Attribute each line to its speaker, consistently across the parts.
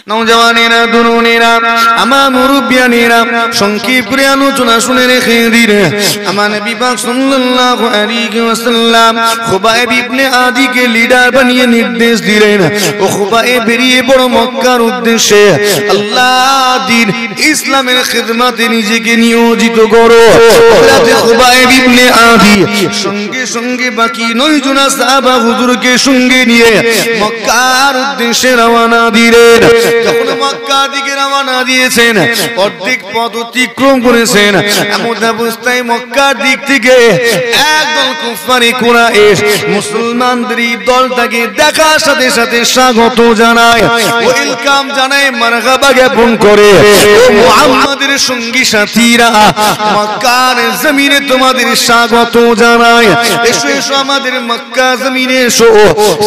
Speaker 1: নওজওয়ানেরা, তরুণেরা, আমার মুরব্বিয়ানেরা, সংক্ষেপে আলোচনা শুনে রেখে দিলেন। আমার নবী পাক সাল্লাল্লাহু আলাইহি ওয়াসাল্লাম খুবাইব ইবনে আদিকে লিডার বানিয়ে নির্দেশ দিলেন, ও খুবাইব বেরিয়ে পড়ো মক্কার উদ্দেশ্যে, আল্লাহ দ্বীন ইসলামের খিদমতে নিজেকে নিয়োজিত করো। হযরত খুবাইব ইবনে আদি সঙ্গে সঙ্গে বাকি 9 জন সাহাবা হুজুরকে সঙ্গে নিয়ে মক্কার উদ্দেশ্যে রওনা দিলেন। যখন মক্কার দিকে রওনা দিয়েছেন, অর্ধেক পথ অতিক্রম করেছেন, এমন অবস্থায় মক্কার দিক থেকে একদল কুফারি কুরাইশ মুসলমানদের দলটাকে দেখার সাথে সাথে স্বাগত জানায়, ওয়েলকাম জানায়, মারহাবা জ্ঞাপন করে, ও মুহাম্মাদের সঙ্গী সাথীরা, মক্কার জমিনে তোমাদের স্বাগত জানায়, এসো এসো আমাদের মক্কা জমিনে এসো।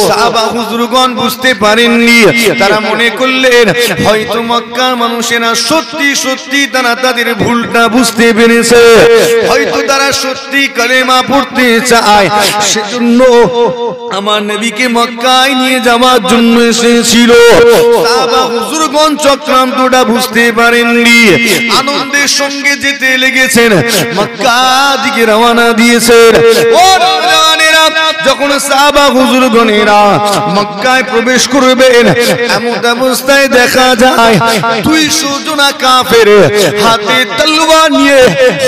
Speaker 1: সাহাবা হুজুরগণ বুঝতে পারেননি, তারা মনে করলেন হয়তো মক্কার মানুষেরা সত্যি সত্যি তারা তাদের ভুলটা বুঝতে পেরেছে, হয়তো তারা সত্যি কালেমা পড়তে চায়, সেজন্য আমার নবীকে মক্কায় নিয়ে যাওয়ার জন্য এসেছিল। সাহাবা হুজুরগণ চক্রান্তটা বুঝতে পারেননি, আনন্দের সঙ্গে যেতে লেগেছেন, মক্কা দিকে রওনা দিয়েছেন। ও নওজওয়ানেরা, যখন সাহাবা হুজুরগণেরা মক্কায় প্রবেশ করবেন, এমন অবস্থায় দেখা যায় 200 জন কাফের হাতে তলোয়ার নিয়ে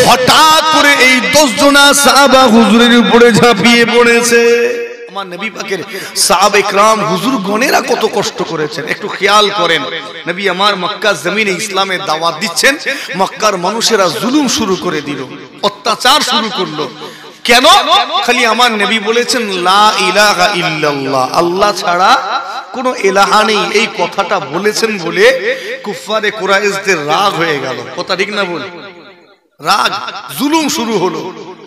Speaker 1: হঠাৎ করে এই 10 জন সাহাবা হুজুরের উপরে ঝাঁপিয়ে পড়েছে। আমার নবী পাকের সাহাবে کرام হুজুরগণেরা কত কষ্ট করেছেন, একটু খেয়াল করেন। নবী আমার মক্কা জমিনে ইসলামের দাওয়াত দিচ্ছেন, মক্কার মানুষেরা জুলুম শুরু করে দিল, অত্যাচার শুরু করলো। কেন? খালি আমার নবী বলেছেন লা ইলাহা ইল্লাল্লাহ, আল্লাহ ছাড়া কোনো ইলাহা নেই, এই কথাটা বলেছেন বলে কুফারে কুরাইশদের রাগ হয়ে গেল। কথা ঠিক না বল? রাগ, জুলুম শুরু হলো।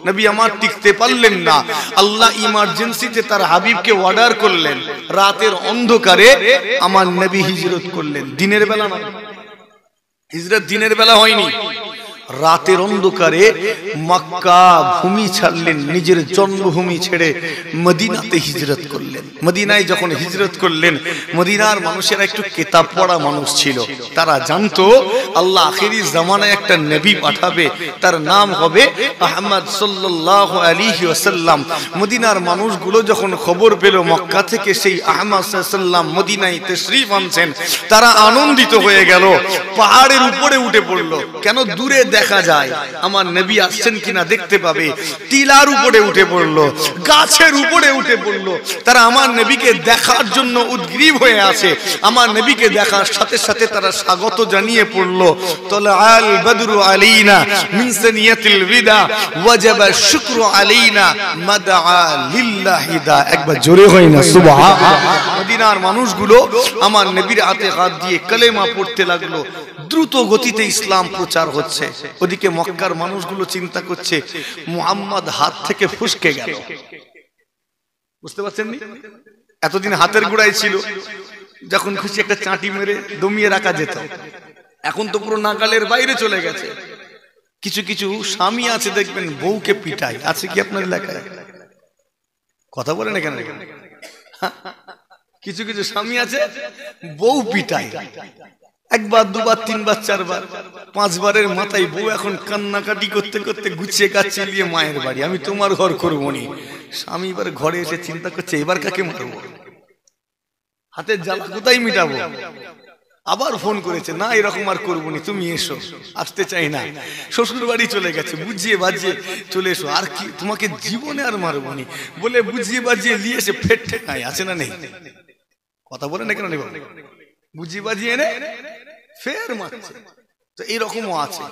Speaker 1: নবী আমার টিকতে পারলেন না, আল্লাহ ইমার্জেন্সিতে তার হাবিবকে অর্ডার করলেন, রাতের অন্ধকারে আমার নবী হিজরত করলেন। দিনের বেলা না, হিজরত দিনের বেলা হয়নি, রাতের অন্ধকারে মক্কা ভূমি ছাড়লেন, নিজের জন্মভূমি ছেড়ে মদিনাতে হিজরত করলেন। মদিনায় যখন হিজরত করলেন, মদিনার মানুষেরা একটু কিতাব পড়া মানুষ ছিল, তারা জানতো আল্লাহ আখিরি জামানায় একটা নবী পাঠাবে, তার নাম হবে আহমদ সাল্লাল্লাহু আলাইহি ওয়াসাল্লাম। মদিনার মানুষগুলো যখন খবর পেল মক্কা থেকে সেই আহমদ সাল্লাল্লাহু আলাইহি ওয়াসাল্লাম মদিনায় তাশরীফ আনছেন, তারা আনন্দিত হয়ে গেল, পাহাড়ের উপরে উঠে পড়লো। কেন? দূরে দেখা যায় আমার নবী আসছেন কিনা দেখতে পাবে, টিলার উপরে উঠে পড়লো, গাছের উপরে উঠে পড়লো, তারা আমার নবীকে দেখার জন্য উদ্গ্রীব হয়ে আছে। আমার নবীকে দেখার সাথে সাথে তারা স্বাগত জানিয়ে পড়লো, তালাআল বদরু আলাইনা মিন সানিয়াতিল বিদা ওয়াজাবা শুকরু আলাইনা মাদআ লিল্লাহি দা। একবার জোরে হয় না সুবহানাল্লাহ। মদিনার মানুষগুলো আমার নবীর হাতে হাত দিয়ে কালেমা পড়তে লাগলো, দ্রুত গতিতে ইসলাম প্রচার হচ্ছে। ওদিকে মক্কার মানুষগুলো চিন্তা করছে মুহাম্মদ হাত থেকে ফসকে গেল। বুঝতে পারছেন? এতদিন হাতের গোড়ায় ছিল, যখন খুশি একটা চাঁটি মেরে দমিয়ে রাখা যেত, এখন তো পুরো নাগালের বাইরে চলে গেছে। কিছু কিছু স্বামী আছে দেখবেন বউকে পিটায়, আছে কি আপনার এলাকায়? কথা বলেন কেন? কিছু কিছু স্বামী আছে বউ পিটায়, একবার দুবার তিনবার চারবার পাঁচবারের মাথায় বউ এখন কান্নাকাটি করতে করতে গুছিয়ে গাছে নিয়ে মায়ের বাড়ি, আমি তোমার ঘর করবো নি। স্বামী এবার ঘরে এসে চিন্তা করছে এবার কাকে মারবো, হাতের জ্বালা কোথায় মিটাবো। আবার ফোন করেছে, না এরকম আর করবো নি, তুমি এসো। আসতে চাই না, শ্বশুর বাড়ি চলে গেছে, বুঝিয়ে বাজিয়ে চলে এসো, আর কি তোমাকে জীবনে আর মারবো নি বলে বুঝিয়ে বাজিয়ে নিয়ে এসে ফের ঠেকায়, আছে না নেই? কথা বলে না কেন? বুঝিয়ে বাজিয়ে এনে ফের মারছে। তো এইরকমও আছে।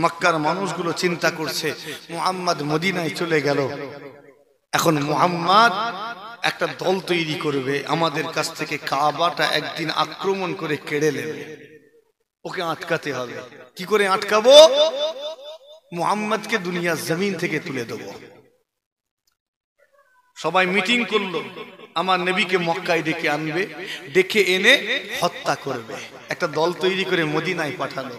Speaker 1: মক্কার মানুষগুলো চিন্তা করছে মুহাম্মদ মদিনায় চলে গেল, এখন মুহাম্মদ একটা দল তৈরি করবে, আমাদের কাছ থেকে কাবাটা একদিন আক্রমণ করে কেড়ে নেবে, ওকে আটকাতে হবে। কি করে আটকাবো? মুহাম্মদকে দুনিয়ার জমিন থেকে তুলে দেবো। সবাই মিটিং করলো, আমার নবীকে মক্কায় ডেকে আনবে, ডেকে এনে হত্যা করবে। একটা দল তৈরি করে মদিনায় পাঠালো।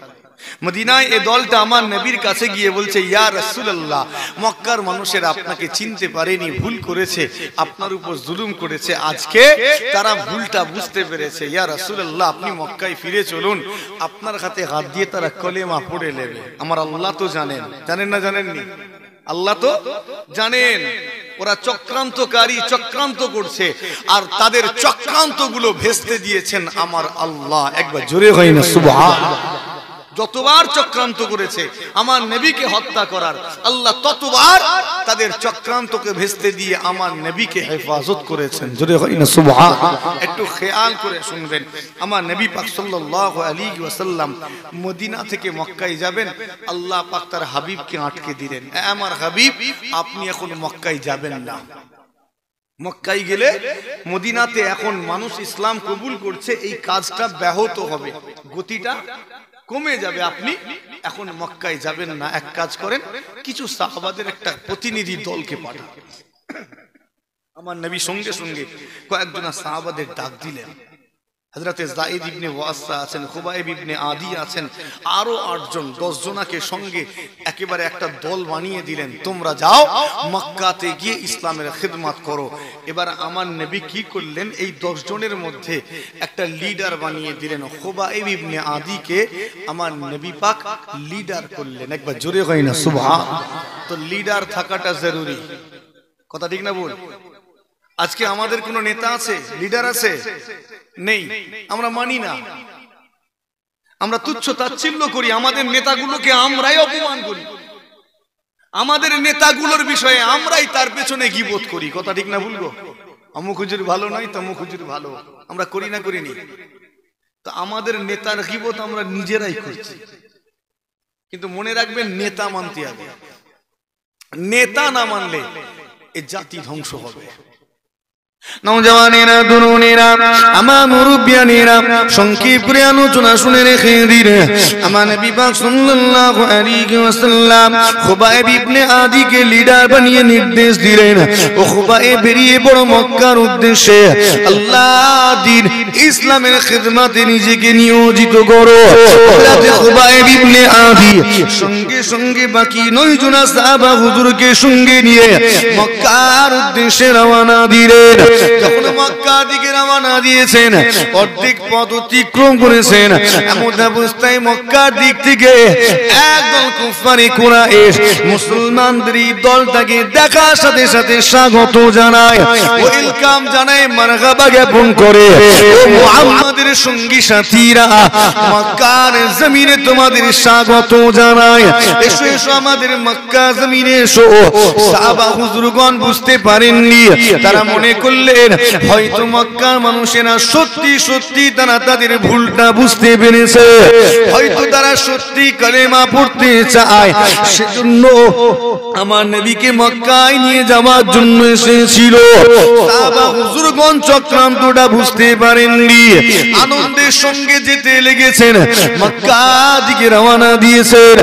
Speaker 1: মদিনায় এই দলটা আমার নবীর কাছে গিয়ে বলছে, ইয়া রাসূলুল্লাহ, মক্কার মানুষেরা আপনাকে চিনতে পারেনি, ভুল করেছে, আপনার উপর জুলুম করেছে, আজকে তারা ভুলটা বুঝতে পেরেছে। ইয়া রাসূলুল্লাহ, আপনি মক্কায় ফিরে চলুন, আপনার হাতে হাত দিয়ে তারা কলেমা পড়ে নেবে। আমার আল্লাহ তো জানেন, জানেন না জানেননি? আল্লাহ তো জানেন ওরা চক্রান্তকারী, চক্রান্ত করছে, আর তাদের চক্রান্ত গুলো ভেস্তে দিয়েছেন আমার আল্লাহ। একবার জোরে হয় না সুবহানাল্লাহ। যতবার চক্রান্ত করেছে আমার নবীকে হত্যা করার, আল্লাহ ততবার তাদের চক্রান্তকে ভেস্তে দিয়ে আমার নবীকে হেফাজত করেছেন। জোরে হয় না সুবহানাল্লাহ। একটু খেয়াল করে শুনবেন, আমার নবী পাক সাল্লাল্লাহু আলাইহি ওয়াসাল্লাম মদিনা থেকে মক্কায় যাবেন, আল্লাহ পাক তার হাবিবকে আটকে দিলেন, আমার হাবিব আপনি এখন মক্কায় যাবেন না। মক্কায় গেলে মদিনাতে এখন মানুষ ইসলাম কবুল করছে, এই কাজটা ব্যাহত হবে, গতিটা কমে যাবে, আপনি এখন মক্কায় যাবেন না। এক কাজ করেন, কিছু সাহাবাদের একটা প্রতিনিধি দলকে পাঠান। আমার নবী সঙ্গে সঙ্গে কয়েকজন সাহাবাদের ডাক দিলেন। হযরতে যায়েদ ইবনে ওয়াসা আছেন, খুবাইব ইবনে আদি আছেন, আরো 8 জন, 10 জনকে সঙ্গে একেবারে একটা দল বানিয়ে দিলেন, তোমরা যাও মক্কাতে গিয়ে ইসলামের খিদমত করো। এবার আমার নবী কি করলেন, এই 10 জনের মধ্যে একটা লিডার বানিয়ে দিলেন, খুবাইব ইবনে আদিকে আমার নবী পাক লিডার করলেন। একবার জোরে হয় না সুবহানাল্লাহ। তো লিডার থাকাটা জরুরি, কথা ঠিক না বল? আজকে আমাদের কোনো নেতা আছে, লিডার আছে? নেই, আমরা মানি না, আমরা তুচ্ছ তাচ্ছিল্য করি, আমাদের নেতাগুলোকে আমরাই অপমান করি, আমাদের নেতাগুলোর বিষয়ে আমরাই তার পেছনে গীবত করি, কথা ঠিক না বলবো? অমুক হুজুর ভালো নয়, তমুক হুজুর ভালো, আমরা করি না করিনি? তো আমাদের নেতার গীবত আমরা নিজেরাই করছি। কিন্তু মনে রাখবেন, নেতা মানতে হবে, নেতা না মানলে এই জাতি ধ্বংস হবে। নওজওয়ানেরা, তরুণেরা, আমার মুরব্বিয়ানেরা, সংক্ষেপে আলোচনা শুনে রেখে দিন। আমার নবী পাক সাল্লাল্লাহু আলাইহি ওয়াসাল্লাম খুবাইব ইবনে আদিকে লিডার বানিয়ে নির্দেশ দিলেন, ও খুবাইব বেরিয়ে পড়ো মক্কার উদ্দেশ্যে, আল্লাহ দ্বীন ইসলামের খিদমতে নিজেকে নিয়োজিত করো। হযরত খুবাইব ইবনে আদি সঙ্গে সঙ্গে বাকি 9 জন সাহাবা হুজুরকে সঙ্গে নিয়ে মক্কার উদ্দেশ্যে রওনা দিলেন। যখন মক্কার দিকে রওনা দিয়েছেন, অর্ধেক পথ অতিক্রম করেছেন, এমন অবস্থায় মক্কার দিক থেকে একদল কুফারি কুরাইশ মুসলমানদের দলটাকে দেখার সাথে সাথে স্বাগত জানায়, ওয়েলকাম জানায়, মারহাবা জ্ঞাপন করে, ও মুহাম্মাদের সঙ্গী সাথীরা, মক্কার জমিনে তোমাদের স্বাগত জানায়, এসো এসো আমাদের মক্কা জমিনে এসো। সাহাবা হুজুরগণ বুঝতে পারেননি, তারা মনে করলেন হয়তো মক্কার মানুষেরা সত্যি সত্যি তারা তাদের ভুলটা বুঝতে পেরেছে, হয়তো তারা সত্যি কালেমা পড়তে চায়, সেজন্য আমার নবীকে মক্কায় নিয়ে যাওয়ার জন্য এসেছিল। সাহাবা হুজুরগণ চক্রান্তটা বুঝতে পারেননি, আনন্দের সঙ্গে যেতে লেগেছেন, মক্কা দিকে রওনা দিয়েছেন।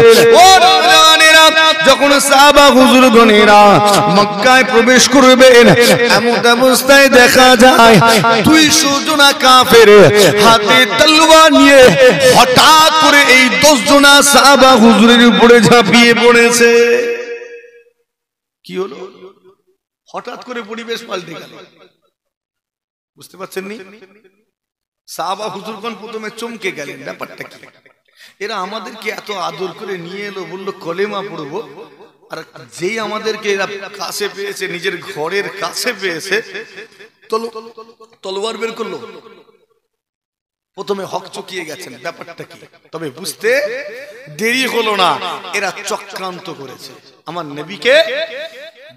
Speaker 1: ও নওজওয়ানেরা, যখন সাহাবা হুজুরগণেরা মক্কায় প্রবেশ করবেন, এমন অবস্থায় দেখা যায় 200 জন কাফের হাতে তলোয়ার নিয়ে হঠাৎ করে এই 10 জন সাহাবা হুজুরের উপরে ঝাঁপিয়ে পড়েছে। কি হলো? হঠাৎ করে পরিবেশ পাল্টে গেল, বুঝতে পারছেন নি? সাহাবা হুজুরগণ প্রথমে চমকে গেলেন, ব্যাপারটা কি? এরা আমাদেরকে এত আদর করে নিয়ে এলো, বললো কলেমা পড়বো, আর যেই আমাদেরকে এরা কাছে পেয়েছে, নিজের ঘরের কাছে পেয়েছে, তলোয়ার বের করলো। প্রথমে হক চকিয়ে গেছেন, ব্যাপারটা কি? তবে বুঝতে দেরি হলো না, এরা চক্রান্ত করেছে, আমার নবীকে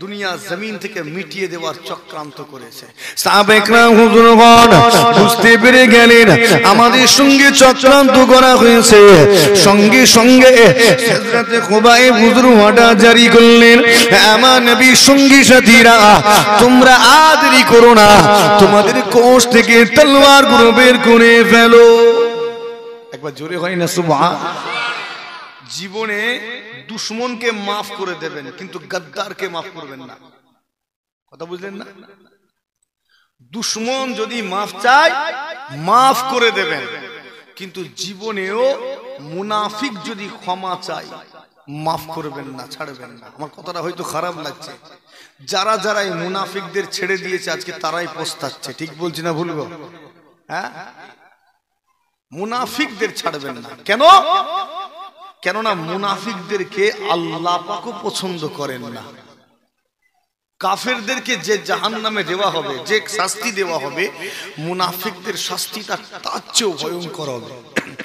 Speaker 1: দুনিয়া জমিন থেকে মিটিয়ে দেওয়ার চক্রান্ত করেছে। সাহাবা একরাম হুজুরগণ বুঝতে পেরে গেলেন আমাদের সঙ্গে চক্রান্ত করা হয়েছে। সঙ্গে সঙ্গে হযরত খুবাইব হুজুর অর্ডার জারি করলেন, আমার নবীর সঙ্গী সাথীরা, তোমরা আর দেরি করো না, তোমাদের কোষ থেকে তলোয়ার গুলো বের করে ফেলো। একবার জোরে হয় না সুবহানাল্লাহ। জীবনে দুশ্মনকে মাফ করে দেবেন, কিন্তু গদ্দারকে মাফ করবেন না, কথা বুঝলেন না? দুশ্মন যদি মাফ চায় মাফ করে দেবেন, কিন্তু জীবনেও মুনাফিক যদি ক্ষমা চায় মাফ করবেন না, ছাড়বেন না। আমার কথাটা হয়তো খারাপ লাগছে, যারা যারা এই মুনাফিকদের ছেড়ে দিয়েছে আজকে তারাই পস্তাচ্ছে। ঠিক বলছি না ভুলবো? হ্যাঁ, মুনাফিকদের ছাড়বেন না। কেন? কেননা মুনাফিকদেরকে আল্লাহ পাকও পছন্দ করেন না। কাফেরদেরকে যে জাহান্নামে দেওয়া হবে, যে শাস্তি দেওয়া হবে, মুনাফিকদের শাস্তিটা তার চেয়েও ভয়ঙ্কর হবে।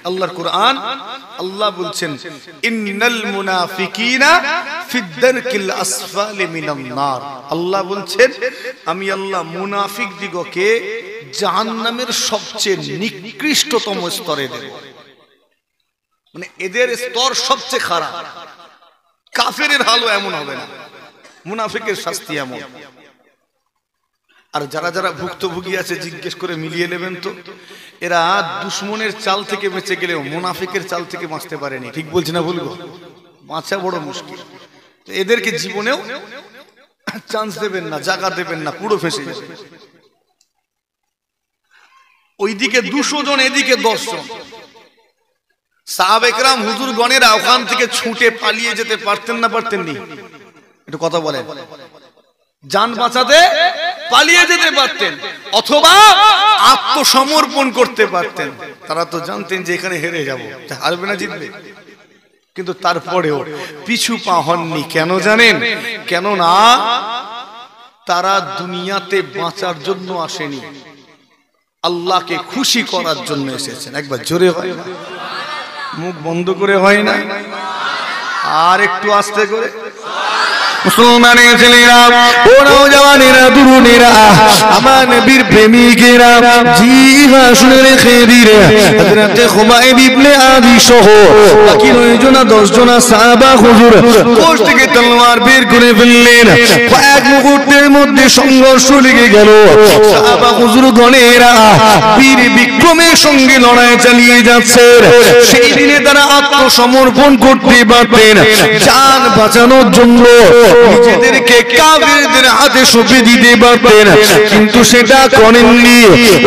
Speaker 1: আল্লাহর কোরআন, আল্লাহ বলছেন ইন্নাল মুনাফিকিনা ফিদ দারকিল আসফালি মিনান নার। আল্লাহ বলছেন আমি আল্লাহ মুনাফিক দিগকে জাহান্নামের সবচেয়ে নিকৃষ্টতম স্তরে দেব। মানে এদের স্তর সবচেয়ে খারাপ। কাফেরের হালও এমন হবে না, মুনাফিকের শাস্তি এমন। আর যারা যারা ভুক্তভোগী আছে জিজ্ঞেস করে মিলিয়ে নেবেন তো, এরা দুশ্মনের চাল থেকে বেঁচে গেলেও মুনাফিকের চাল থেকে বাঁচতে পারেনি। ঠিক বলছি না ভুলবো? বাঁচা বড় মুশকিল। এদেরকে জীবনেও চান্স দেবেন না, জায়গা দেবেন না, পুরো ফেঁসে যাবে। ওইদিকে 200 জন, এদিকে 10 জন। সাহাবা একরাম হুজুর গণেরা ওখান থেকে ছুটে পালিয়ে যেতে পারতেন না পারতেননি? একটু কথা বলেন। জান বাঁচাতে পালিয়ে যেতে পারতেন, অথবা আত্মসমর্পণ করতে পারতেন। তারা তো জানতেন যে এখানে হেরে যাব, হারবে না জিতবে, কিন্তু তারপরেও পিছু পা হননি। কেন জানেন? কেননা তারা দুনিয়াতে বাঁচার জন্য আসেনি, আল্লাহকে খুশি করার জন্য এসেছেন। একবার জোরে হয় না? মুখ বন্ধ করে হয় না? আর একটু আস্তে করে। মুসলমানের ছেলেরা, ও নওজওয়ানেরা, তরুণেরা, আমার নবীর প্রেমিকেরা, জি হ্যাঁ শুনে রেখে দিলে হযরত খুবাইব ইবনে আদি সহ বাকি 9 জনা 10 জনা সাহাবা হুজুর কোষ থেকে তলোয়ার বের করে ফেললেন। কয়েক মুহূর্তের মধ্যে সংঘর্ষ লেগে গেল। সাহাবা হুজুর গণেরা বীর বিক্রমের সঙ্গে লড়াই চালিয়ে যাচ্ছে। সেই দিনে তারা আত্মসমর্পণ করতে পারতেন, জান বাঁচানোর জন্য নিজেদেরকে কাফেরদের হাতে সঁপে দিতে পারতেন, কিন্তু সেটা করেননি।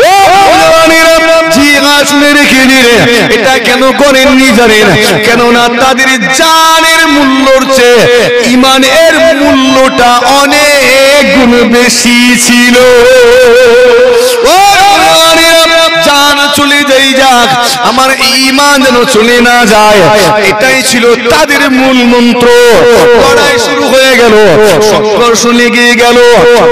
Speaker 1: ও জওয়ানেরা, জিগা শুনে রেখে দিলে এটা কেন করেননি জানেন? কেননা তাদের জানের মূল্যর চেয়ে ঈমানের মূল্যটা অনেক গুণ বেশি ছিল। ও জওয়ানেরা, জান চলে যাই যাক, আমার ঈমান যেন চলে না যায়, এটাই ছিল তাদের মূল মন্ত্র। লড়াই শুরু হয়ে গেল, সংঘর্ষ লেগে গেল।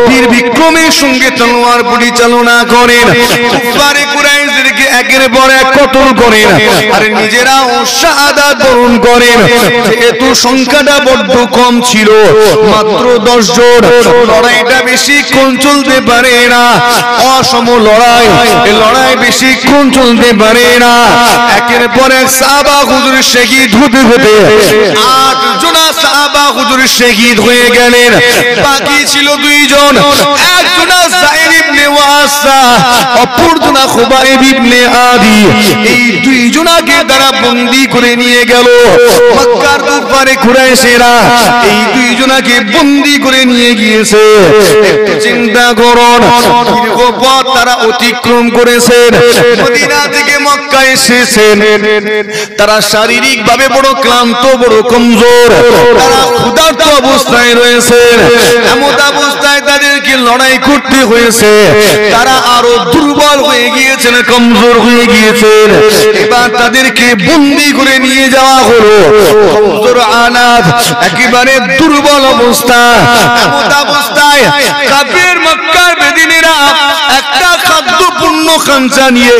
Speaker 1: বীর বিক্রমের সঙ্গে তলোয়ার পরিচালনা করেন, কুফারে কুরাইশদেরকে একের পর এক কতল করেন, আর নিজেরাও শাহাদাত বরণ করেন। যেহেতু সংখ্যাটা বড্ড কম ছিল, মাত্র 10 জন, লড়াইটা বেশিক্ষণ চলতে পারে না। অসম লড়াই, এই লড়াই বেশিক্ষণ চলতে পারে না। একের পর এক সাহাবা হুজুর শহীদ হতে হতে 8 জন সাহাবা হুজুর শহীদ হয়ে গেলেন। বাকি ছিল 2 জন, একজন যায়েদ ইবনে ওয়াসা, অপরজন খুবাইব ইবনে আদি। এই 2 জনকে তারা বন্দী করে নিয়ে গেল। মক্কার কুফারে কুরাইশেরা এই 2 জনকে বন্দী করে নিয়ে গিয়েছে। একটু চিন্তা করুন, দীর্ঘ পথ তারা অতিক্রম করেছেন, মদিনা থেকে মক্কায় এসেছেন। তারা শারীরিক ভাবে বড় ক্লান্ত, বড় কমজোর, তারা ক্ষুধার্ত অবস্থায় রয়েছেন। এমন অবস্থায় তাদেরকে লড়াই করতে হয়েছে। তারা আরো দুর্বল হয়ে গিয়েছেন, কমজোর হয়ে গিয়েছেন। এবার তাদেরকে বন্দী করে নিয়ে যাওয়া হলো। কমজোর আনাথ, একেবারে দুর্বল অবস্থা। এমন অবস্থায় কাফের মক্কার বেদিনেরা একটা খাদ্যপূর্ণ খাঞ্চা নিয়ে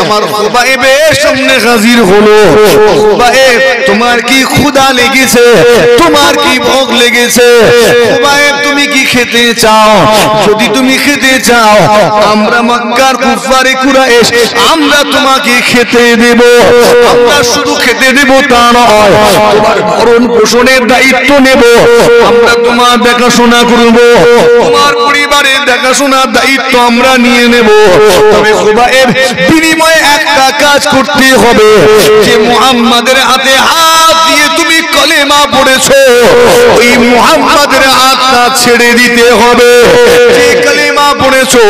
Speaker 1: আমার খুবাইবের সামনে হাজির হলো। খুবাইব, তোমার কি ক্ষুধা লেগেছে? তোমার কি ভোগ লেগেছে? খুবাইব, তুমি কি খেতে চাও? যদি তুমি খেতে চাও, আমরা মক্কার কুফারে কুরাইশ আমরা তোমাকে খেতে দেব। আমরা শুধু খেতে দেব তা নয়, তোমার ভরণ পোষণের দায়িত্ব নেব। আমরা তোমার দেখাশোনা করব, তোমার পরিবারের দেখাশোনার দায়িত্ব আমরা নিয়ে নেব। তবে খুবাইব, বিনিময়ে একটা কাজ করতে হবে, যে মুহাম্মাদের হাতে হাত দিয়ে তুমি কলেমা পড়েছো, ওই মুহাম্মাদের হাতটা ছেড়ে দিতে হবে। যে কলেমা কালেমা পড়েছো,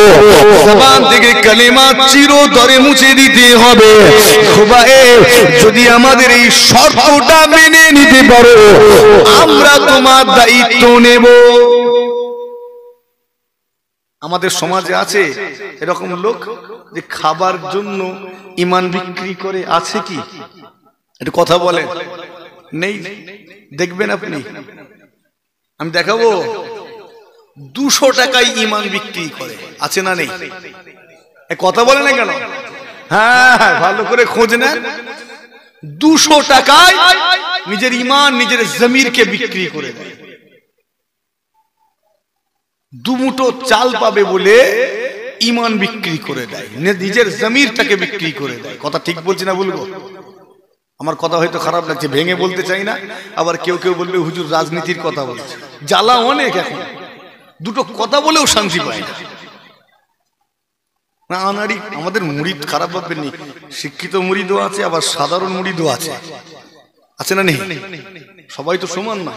Speaker 1: জবান থেকে কালেমা চিরতরে মুছে দিতে হবে। খোদায়ে যদি আমাদের এই শর্তটা মেনে নিতে পারো, আমরা তোমার দায়িত্ব নেব। আমাদের সমাজে আছে এরকম লোক যে খাবার জন্য ঈমান বিক্রি করে, আছে কি? একটু কথা বলে। নেই? দেখবেন আপনি, আমি দেখাবো 200 টাকায় ঈমান বিক্রি করে, আছে না নেই? কথা বলে না কেন? হ্যাঁ, ভালো করে খোঁজ নেন। 200 টাকায় নিজের ঈমান, নিজের জমিরকে বিক্রি করে দেয়। দুমুঠো চাল পাবে বলে ঈমান বিক্রি করে দেয়, নিজের জমিরটাকে বিক্রি করে দেয়। কথা ঠিক বলছি না বলবো? আমার কথা হয়তো খারাপ লাগছে, ভেঙে বলতে চাই না। আবার কেউ কেউ বলবে হুজুর রাজনীতির কথা বলছে। জ্বালা অনেক এখন, দুটো কথা বলেও শান্তি পায় না। না আনারি আমাদের মুরিদ খারাপ ভাববেন নি, শিক্ষিত মুরিদও আছে, আবার সাধারণ মুরিদও আছে, আছে না নেই? সবাই তো সমান না।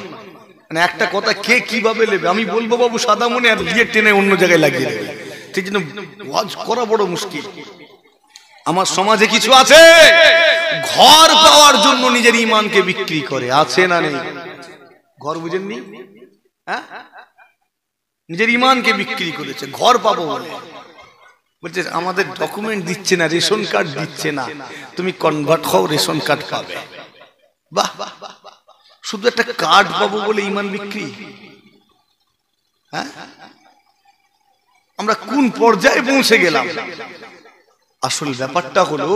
Speaker 1: মানে একটা কথা কে কিভাবে নেবে? আমি বলবো বাবু সাদা মনে, আর দিয়ে টেনে অন্য জায়গায় লাগিয়ে দেবে। ঠিক জন্য ওয়াজ করা বড় মুশকিল। আমার সমাজে কিছু আছে ঘর পাওয়ার জন্য নিজের ঈমানকে বিক্রি করে, আছে না নেই? ঘর বুঝেননি? হ্যাঁ, নিজের ঈমানকে বিক্রি করেছে ঘর পাবো বলে। বলছে আমাদের ডকুমেন্ট দিচ্ছে না, রেশন কার্ড দিচ্ছে না, তুমি কনভার্ট হও, রেশন কার্ড পাবে। বাহ, শুধু একটা কার্ড পাবো বলে ঈমান বিক্রি। হ্যাঁ, আমরা কোন পর্যায়ে পৌঁছে গেলাম? আসল ব্যাপারটা হলো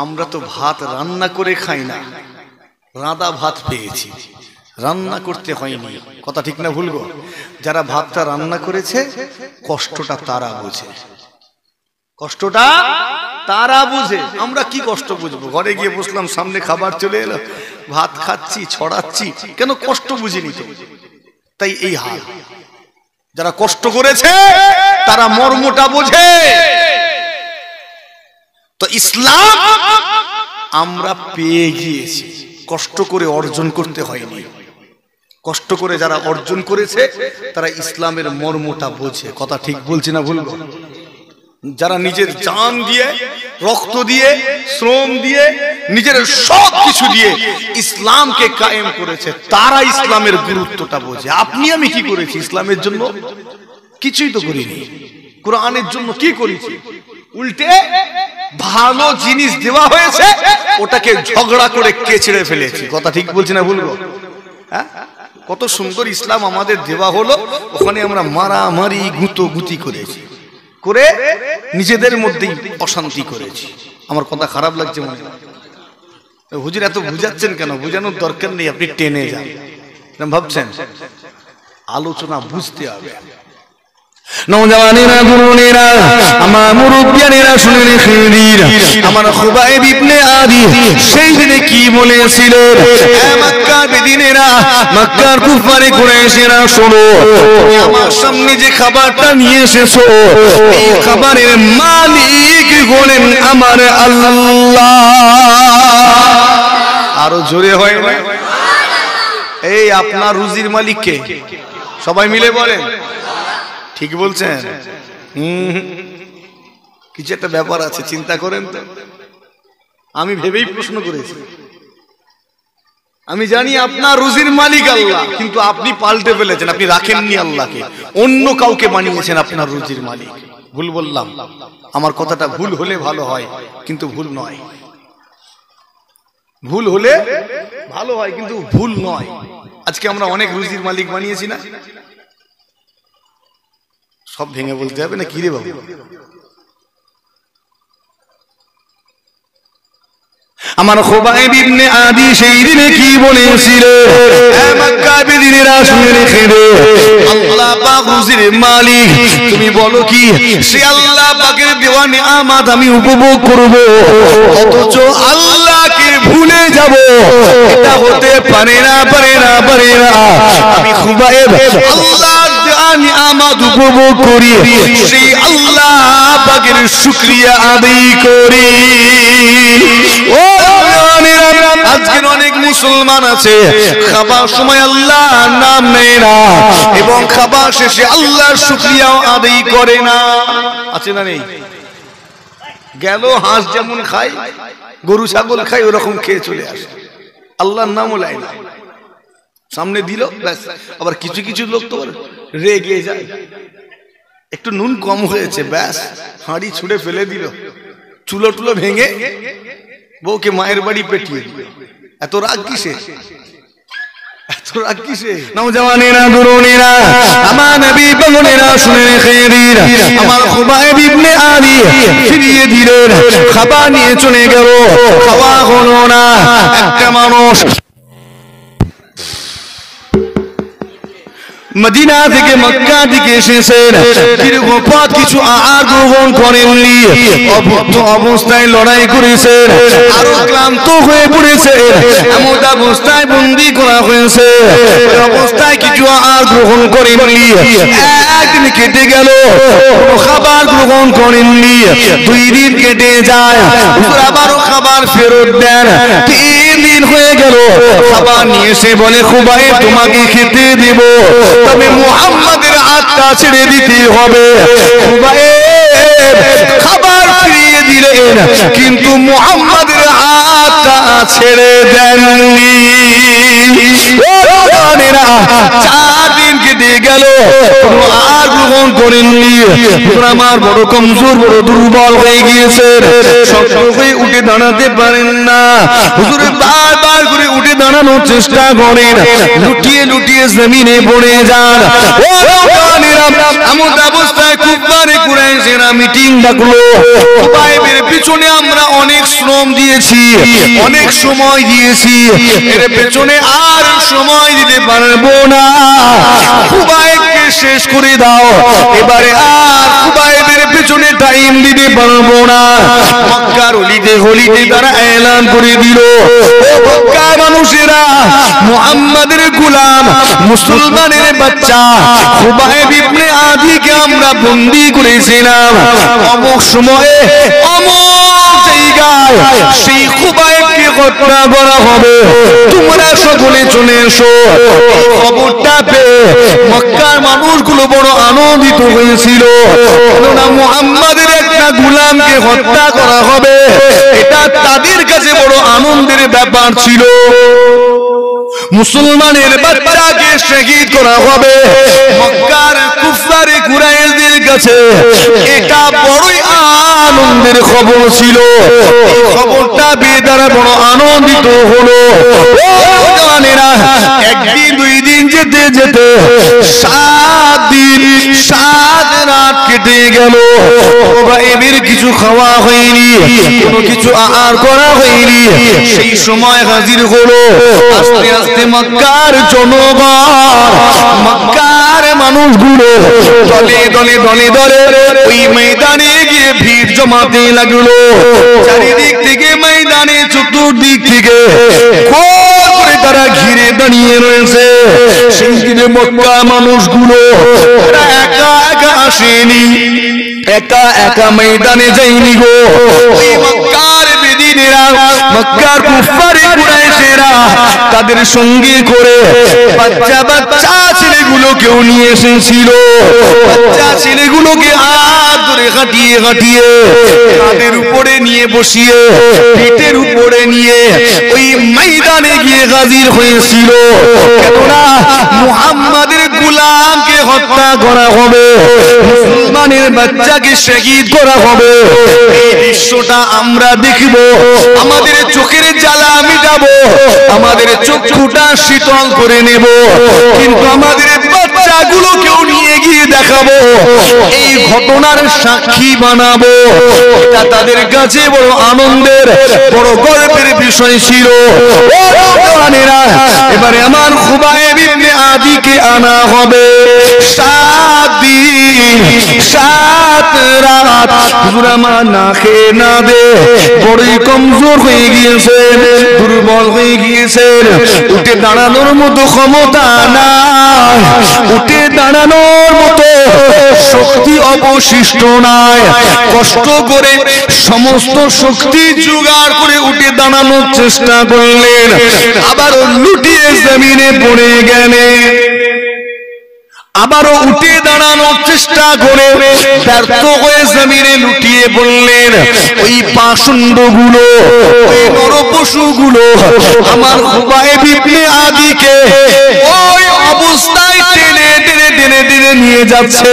Speaker 1: আমরা তো ভাত রান্না করে খাই না, রাঁধা ভাত পেয়েছি, রান্না করতে হয়নি। কথা ঠিক না ভুল গো? যারা ভাতটা রান্না করেছে কষ্টটা তারা বোঝে, কষ্টটা তারা বুঝে। আমরা কি কষ্ট বুঝবো? ঘরে গিয়ে বসলাম, সামনে খাবার চলে এলো, ভাত খাচ্ছি, ছড়াচ্ছি, কেন? কষ্ট বুঝিনি তো। তাই এই হাল। যারা কষ্ট করেছে তারা মর্মটা বোঝে। তো ইসলাম আমরা পেয়ে গিয়েছি, কষ্ট করে অর্জন করতে হয়নি। কষ্ট করে যারা অর্জন করেছে তারা ইসলামের মর্মটা বোঝে। কথা ঠিক বলছি না ভুল? যারা নিজের জান দিয়ে, রক্ত দিয়ে, শ্রম দিয়ে, নিজের সব কিছু দিয়ে ইসলামকে কায়েম করেছে, তারা ইসলামের গুরুত্বটা বোঝে। আপনি আমি কি করেছি ইসলামের জন্য? কিছুই তো করিনি। কোরআনের জন্য কি করেছি? উল্টে ভালো জিনিস দেওয়া হয়েছে, ওটাকে ঝগড়া করে কেচড়ে ফেলেছি। কথা ঠিক বলছি না ভুলবো? হ্যাঁ, কত সুন্দর ইসলাম আমাদের দেওয়া হলো, ওখানে আমরা মারামারি গুঁতোগুতি করেছি, করে নিজেদের মধ্যেই অশান্তি করেছি। আমার কথা খারাপ লাগছে মনে? হুজুর এত বুঝাচ্ছেন কেন? বুঝানোর দরকার নেই, আপনি টেনে যান। ভাবছেন আলোচনা বুঝতে হবে। নওজওয়ানেরা, তরুণেরা, আমার মুরব্বিয়ানেরা শুনে খেদির, আমার খুবাইব ইবনে আদি সেই দিনে কি বলেছিলেন? এ মক্কার বেদিনেরা, মক্কার কুফারে কুরাইশেরা, শোনো, তুমি আমার সামনে যে খাবারটা নিয়ে এসেছো, এই খাবারের মালিক হলেন আমার আল্লাহ। আরো জোরে হয় না? এই আপনার রুজির মালিক কে? সবাই মিলে বলেন। ঠিক বলছেন? কিছু একটা ব্যাপার আছে, চিন্তা করেন তো। আমি ভেবেই প্রশ্ন করেছি। আমি জানি আপনার রুজির মালিক আল্লাহ, কিন্তু আপনি পাল্টে ফেলেছেন, আপনি রাখেননি আল্লাহকে, অন্য কাউকে বানিয়েছেন আপনার রুজির মালিক। ভুল বললাম? আমার কথাটা ভুল হলে ভালো হয়, কিন্তু ভুল নয়। ভুল হলে ভালো হয়, কিন্তু ভুল নয়। আজকে আমরা অনেক রুজির মালিক বানিয়েছি না? সব ভেঙে বলতে হবে না কি রে বাবু? আমার খুবাইব ইবনে আদি সেই দিনে কি বলেছিল? এ মক্কার বেদিনেরা শুনে রেখে দে, আল্লাহ পাক রুজির মালিক। তুমি বলো কি সে আল্লাহ পাকের দেওয়া নিয়ামত আমি উপভোগ করব, অথচ আল্লাহকে ভুলে যাব? এটা হতে পারে না, পারে না, পারে না। আমি খুবাইব আল্লাহ নিয়ামত উপভোগ করি, সেই আল্লাহ পাকের শুকরিয়া আদায় করি। ও আজকের অনেক মুসলমান আছে খাবার সময় আল্লাহর নাম নেয় না এবং খাবার শেষে আল্লাহর শুকরিয়াও আদায় করে না। আছে না নেই? গেল হাঁস যেমন খায়, গরু ছাগল খায়, ওরকম খেয়ে চলে আসে, আল্লাহর নামও নেয় না। সামনে দিল ব্যাস। আবার কিছু কিছু লোক তো রেগে যায়, একটু নুন কম হয়েছে ব্যাস হাঁড়ি ছুঁড়ে ফেলে দিল, চুলো টুলো ভেঙে বউকে মায়ের বাড়ি পেটিয়ে দিল। এত রাগ কিসে? এত রাগ কিসে? নওজওয়ানেরা, তরুণেরা, আমার নবী বলেরা শুনে খেদিরা, আমার খুবাইব ইবনে আলী ফিরিয়ে দিলেন, খাবার নিয়ে চলে গেল, খাওয়া হলো না। একটা মানুষ মদিনা থেকে মক্কা দিকে এসেছেন, দীর্ঘ পথ কিছু আহার গ্রহণ করেননি, অভুক্ত অবস্থায় লড়াই করেছেন, আরো ক্লান্ত হয়ে পড়েছেন, এমন অবস্থায় বন্দী করা হয়েছে, অবস্থায় কিছু আহার গ্রহণ করেননি। একদিন কেটে গেল, খাবার গ্রহণ করেননি, 2 দিন কেটে যায়, আবারও খাবার ফেরত দেন, 3 দিন হয়ে গেল, খাবার নিয়ে এসে বলে খুবাইব তোমাকে খেতে দেব, তবে মুহাম্মাদের হাতটা ছেড়ে দিতে হবে। খাবার ফিরিয়ে দিলেন কিন্তু মুহাম্মাদের হাতটা ছেড়ে দেননি। 4 দিন কেটে গেল, আর গ্রহণ করেননি। আমার বড় কমজোর, বড় দুর্বল হয়ে গিয়েছেন, শক্ত হয়ে উঠে দাঁড়াতে পারেন না। হুজুর বারবার করে উঠে দাঁড়ানোর চেষ্টা করেন, লুটিয়ে লুটিয়ে জমিনে পড়ে যান। এমন অবস্থায় কুফারে কুরাইশেরা মিটিং ডাকলো, খুবাইবের পিছনে আমরা অনেক শ্রম দিয়েছি, অনেক সময় দিয়েছি, এর পেছনে আর সময় দিতে পারবো না, খুবাইবকে শেষ করে দাও, এবারে আর খুবাইবের পেছনে টাইম দিতে পারবো না। মক্কার অলিতে গলিতে তারা এলান করে দিল, মক্কার মানুষেরা মুহাম্মাদের গোলাম মুসলমানের বাচ্চা খুবাইব ইবনে আদীকে আমরা বন্দী করেছিলাম, অমুক সময়ে অমুক জায়গায় সেই খুবাইবকে হত্যা করা হবে, তোমরা সকলে চলে এসো। খবরটা পেয়ে মক্কার মানুষগুলো বড় আনন্দিত হয়েছিল, কেননা মুহাম্মাদের একটা গোলামকে হত্যা করা হবে, এটা তাদের কাছে বড় আনন্দের ব্যাপার ছিল। মুসলমানের বাচ্চাকে শহীদ করা হবে, মক্কার কুফারে কুরাইশদের কাছে এটা বড়ই আনন্দের খবর ছিল। এই খবরটা পেয়ে তারা বড় আনন্দিত হলো। একদিন 2 দিন যেতে যেতে 7 দিন 7 রাত কেটে গেল, খুবাইবের কিছু খাওয়া হয়নি, কোনো কিছু আহার করা হয়নি। সেই সময় হাজির হলো আস্তে আস্তে মক্কার জনগণ, মক্কার মানুষগুলো দলে দলে দলে দলে ওই ময়দানে গিয়ে ভিড় জমাতে লাগলো। চারিদিক থেকে ময়দানে চতুর্দিক থেকে করে তারা ঘিরে দাঁড়িয়ে রয়েছে। সেই দিনে মক্কা মানুষগুলো একা একা আসেনি, একা একা ময়দানে যায়নি গো। ওই মক্কার বেদিনেরা, মক্কার কুফারে কুরাইশেরা তাদের সঙ্গে করে বাচ্চা বাচ্চা ছেলেগুলোকেও নিয়ে এসেছিল। বাচ্চা ছেলেগুলোকে হাত ধরে হাঁটিয়ে হাঁটিয়ে তাদের উপরে নিয়ে বসিয়ে পিঠের উপরে নিয়ে ওই ময়দানে গিয়ে হাজির হয়েছিল, কেননা মুহাম্মাদের গোলামকে হত্যা করা হবে, মুসলমানের বাচ্চাকে শহীদ করা হবে। এই দৃশ্যটা আমরা দেখব, আমাদের চোখের জ্বালা মিটাবো, আমাদের চক্ষুটা শীতল করে নেব, কিন্তু আমাদের বাচ্চাগুলোকেও নিয়ে গিয়ে দেখাবো, এই ঘটনার সাক্ষী বানাবো। এটা তাদের কাছে বড় আনন্দের, বড় গর্বের বিষয় ছিল। এবারে আমার খুবাইব ইবনে আদীকে আনা হবে। 7 দিন 7 রাত হুজুর আমার না খেয়ে না দে বড়ই কমজোর হয়ে গিয়েছেন, দুর্বল হয়ে গিয়েছেন, উঠে দাঁড়ানোর মতো ক্ষমতা নাই, উঠে দাঁড়ানোর মতো শক্তি অবশিষ্ট নাই। কষ্ট করে সমস্ত শক্তি জোগাড় করে উঠে দাঁড়ানোর চেষ্টা করলেন, আবার লুটিয়ে জমিনে পড়ে গেলেন। আবারও উঠে দাঁড়ানোর চেষ্টা করে ব্যর্থ হয়ে জমিনে লুটিয়ে পড়লেন। ওই পাষণ্ডগুলো, ওই নরপশুগুলো আমার খুবাইব ইবনে আদিকে ওই অবস্থায় টেনে টেনে টেনে টেনে নিয়ে যাচ্ছে,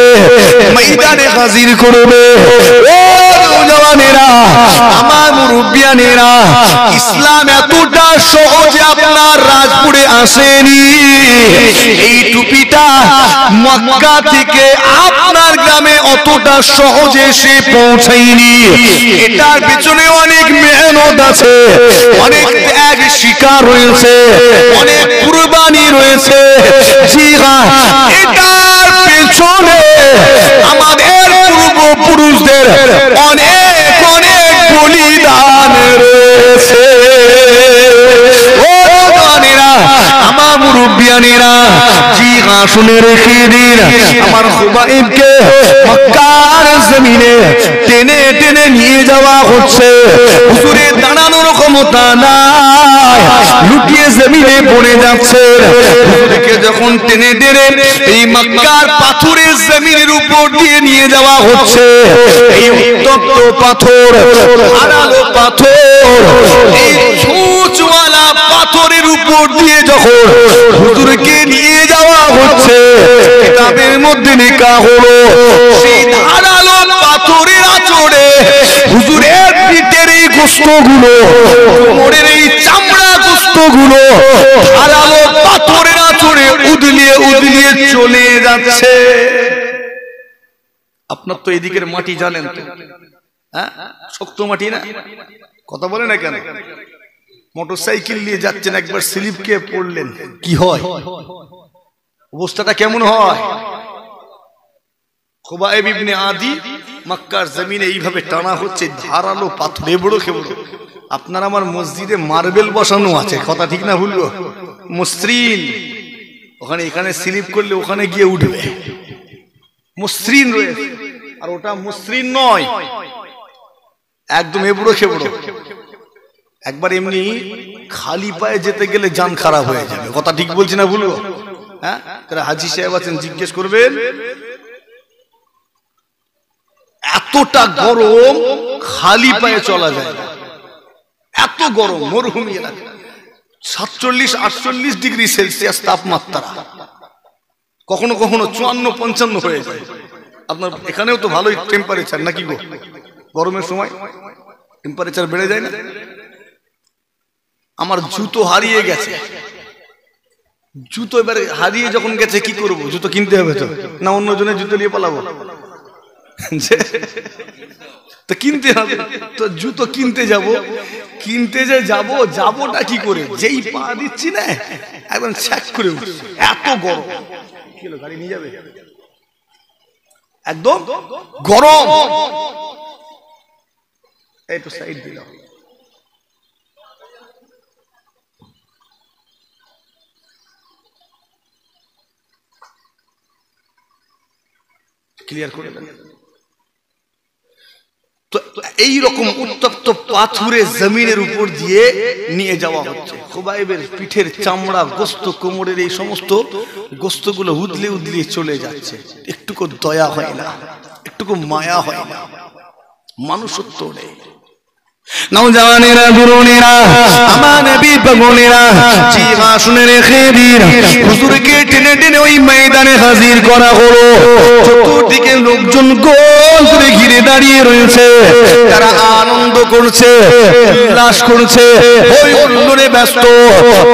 Speaker 1: ময়দানে হাজির করবে। ও নওজওয়ানেরা, আমার মুরব্বিয়ানেরা, ইসলাম এতটা সহজে আপনার রাজপুরে আসেনি। এই টুপিটা মক্কা থেকে আপনার গ্রামে অতটা সহজে এসে পৌঁছায়নি। এটার পিছনে অনেক মেহনত আছে, অনেক ত্যাগ স্বীকার রয়েছে, অনেক কুরবানি রয়েছে। জি হ্যাঁ, এটার পেছনে আমাদের পূর্বপুরুষদের অনেক অনেক বলিদান রয়েছে। আমার মুরব্বিয়ানেরা, জি হ্যাঁ, শুনে রেখে দিন, আমার খুবাইবকে মক্কার জমিনে টেনে টেনে নিয়ে যাওয়া হচ্ছে। হুজুরের দাঁড়ানোর ক্ষমতা নাই, লুটিয়ে জমিনে পড়ে যাচ্ছে। হুজুরকে যখন টেনে টেনে এই মক্কার পাথরের জমিনের উপর দিয়ে নিয়ে যাওয়া হচ্ছে, এই উত্তপ্ত পাথর, আড়ালো পাথর, এই ছুঁচওয়ালা পাথরের উপর দিয়ে যখন হুজুরকে নিয়ে যাওয়া হচ্ছে, কিতাবের মধ্যে লেখা হলো সেই ধারালো পাথরের আঁচড়ে হুজুরের পিঠের এই গোশতগুলো, কোমরের এই চামড়া গোশতগুলো ধারালো পাথরের আঁচড়ে উদলিয়ে উদলিয়ে চলে যাচ্ছে। আপনার তো এদিকের মাটি জানেন তো, হ্যাঁ, শক্ত মাটি না, কথা বলে না কেন? মোটরসাইকেল নিয়ে যাচ্ছেন, একবার স্লিপ খেয়ে পড়লেন, কি হয়? অবস্থাটা কেমন হয়? খুবাইব ইবনে আদি মক্কার জমিনে এইভাবে টানা হচ্ছে, ধারালো পাথর, এবড়ো খেবড়ো। আপনার আমার মসজিদে মার্বেল বসানো আছে, কথা ঠিক না ভুলবো? মসৃণ, ওখানে এখানে স্লিপ করলে ওখানে গিয়ে উঠবে, মসৃণ রয়েছে। আর ওটা মসৃণ নয়, একদম এবড়ো খেবড়ো। একবার এমনি খালি পায়ে যেতে গেলে জান খারাপ হয়ে যাবে, কথা ঠিক বলছি না ভুলবো? হ্যাঁ, হাজী সাহেব আছেন, জিজ্ঞেস করবেন। এতটা গরম, খালি পায়ে চলা যায় না, এত গরম, মরুভূমি এলাকা, 47-48 ডিগ্রি সেলসিয়াস তাপমাত্রা, কখনো কখনো 54-55 হয়ে যায়। আপনার এখানেও তো ভালোই টেম্পারেচার নাকি গো? গরমের সময় টেম্পারেচার বেড়ে যায় না? আমার জুতো হারিয়ে গেছে, জুতো এবারে হারিয়ে যখন গেছে কি করব? জুতো কিনতে হবে তো, না অন্য জনের জুতো নিয়ে পালাবো? তো কিনতে হবে, তো জুতো কিনতে যাব, কিনতে যে যাবোটা কি করে? যেই পা দিচ্ছি না একদম ছ্যাক করে উঠছে, এত গরম। কি হলো, গাড়ি নিয়ে যাবে? একদম গরম। এই তো সাইড দিলাম। ক্লিয়ার করে দেন। তো এইরকম উত্তপ্ত পাথুরে জমিনের উপর দিয়ে নিয়ে যাওয়া হচ্ছে। খুবাইবের পিঠের চামড়া, গোস্ত, কোমরের এই সমস্ত গোস্তগুলো উদলে উদলিয়ে চলে যাচ্ছে। একটুকু দয়া হয় না, একটুকু মায়া হয় না, মানুষত্ব নেই। নওজওয়ানেরা, তরুণেরা, আমার নবী পাগলেরা, জিহা শুনে রেখে দিন, হুজুরকে টেনে টেনে ওই ময়দানে হাজির করা হলো। চতুর্দিকে লোকজন গোল করে ঘিরে দাঁড়িয়ে রয়েছে, তারা আনন্দ করছে, উল্লাস করছে, ওই উল্লরে ব্যস্ত,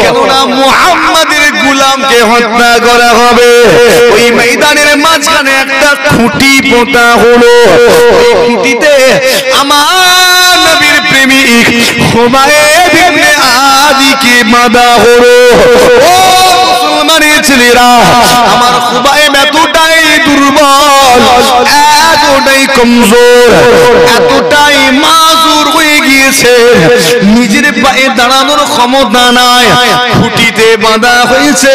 Speaker 1: কেননা মুহাম্মাদের গোলামকে হত্যা করা হবে। ওই ময়দানের মাঝখানে একটা খুঁটি পোঁতা হলো, ওই খুঁটিতে আমার নবীর প্রেমিক খুবাইব ইবনে আদিকে বাঁধা হলো। ও মুসলমানের ছেলেরা, আমার খুবাইব এতটাই দুর্বল, এতটাই কমজোর, এতটাই মাজুর হয়ে গিয়েছে, নিজের পায়ে দাঁড়ানোর ক্ষমতা নাই, খুঁটিতে বাঁধা হয়েছে।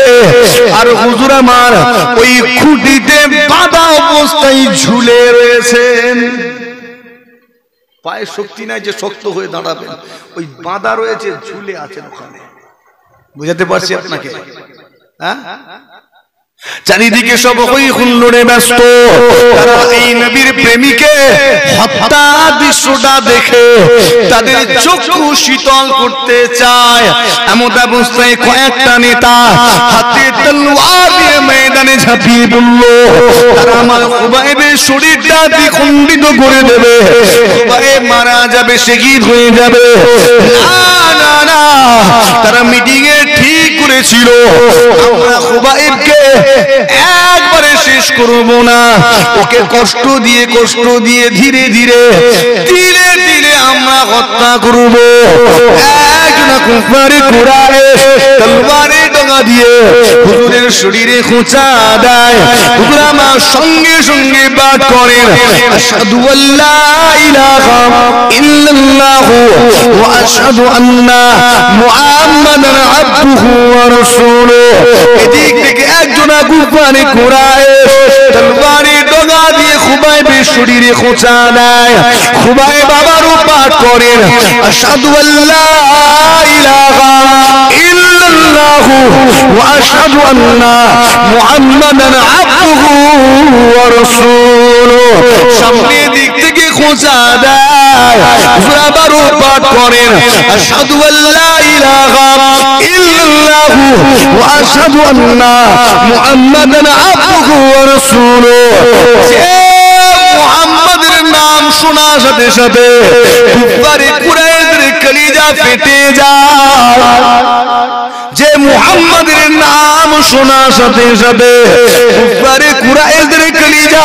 Speaker 1: আর হুজুর আমার ওই খুঁটিতে বাঁধা অবস্থায় ঝুলে রয়েছেন, পায়ে শক্তি নাই যে শক্ত হয়ে দাঁড়াবেন, ওই বাঁধা রয়েছে, ঝুলে আছেন ওখানে। বুঝাতে পারছি আপনাকে? হ্যাঁ, চারিদিকে সব হই হুল্লোড়ে ব্যস্ত। তারা এই নবীর প্রেমিকে হত্যা দৃশ্যটা দেখে তাদের চক্ষু শীতল করতে চায়। এমন অবস্থায় কয়েকটা নেতা হাতে তলোয়ার নিয়ে ময়দানে ঝাঁপিয়ে পড়ল। তারা আমার খুবাইবের শরীরটা দ্বিখণ্ডিত করে দেবে, খুবাইব মারা যাবে, শহীদ হয়ে যাবে। না না না, তারা মিটিং এ ঠিক করেছিল আমরা খুবাইবকে একবারে শেষ করব না, ওকে কষ্ট দিয়ে ধীরে ধীরে ধীরে ধীরে আমরা হত্যা করব। একজন কুফারে কুরাইশ তলোয়ারে ডগা দিয়ে হুজুরের শরীরে খোঁচা দেয়। হুজুর আমার সঙ্গে সঙ্গে পাঠ করেন আশহাদু আল্লা ইলাহা ইল্লাল্লাহু ওয়া আশহাদু আন্না মুহাম্মাদান আবদুহু ওয়া রাসূলুহু। এদিক থেকে একজন কুফারে কুরাইশ তলোয়ারে ডগা দিয়ে খুবাইবের শরীরে খোঁচা দেয়। খুবাইব আবারও পাঠ করেন আশহাদু আল্লা ইলাহা ইল্লাল্লাহু ওয়া আশহাদু আন্না মুহাম্মাদান আবদুহু ওয়া রাসূলুহু। সামনের দিক থেকে খোঁচা দেয়, আবারও পাঠ করেন আশহাদু আল্লা ইলাহা ইল্লাল্লাহু ওয়া আশহাদু আন্না মুহাম্মাদান আবদুহু ওয়া রাসূলুহু। মুহাম্মাদের নাম শোনার সাথে সাথে কুফারে কুরাইশদের কলিজা ফেটে যায়। যে মুহাম্মাদের নাম শোনার সাথে সাথে কুফারে কুরাইশদের কলিজা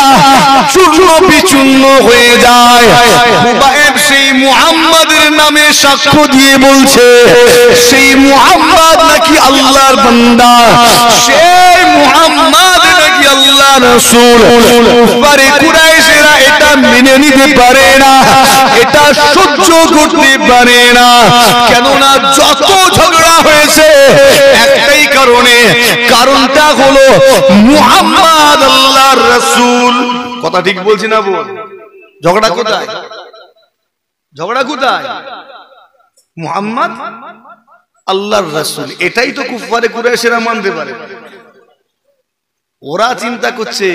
Speaker 1: চূর্ণ বিচূর্ণ হয়ে যায়। খুবাইব সেই মুহাম্মাদের নামে সাক্ষ্য দিয়ে বলছে সেই মুহাম্মদ নাকি আল্লাহর বান্দা, সেই মুহাম্মদ নাকি আল্লাহর রাসূল। কুফারে কুরাইশরা এটা মেনে নিতে পারে না, এটা সহ্য করতে পারে না। কেননা যত ঝগড়া হয়েছে একটাই কারণে, কারণটা হলো মুহাম্মদ আল্লাহর রাসূল। কথা ঠিক বলছি না বল? ঝগড়া কোথায়? ঝগড়া কোথায়? মুহাম্মদ আল্লাহর রাসূল, এটাই তো কুফারে কুরাইশরা মানতে পারে। ওরা চিন্তা করছে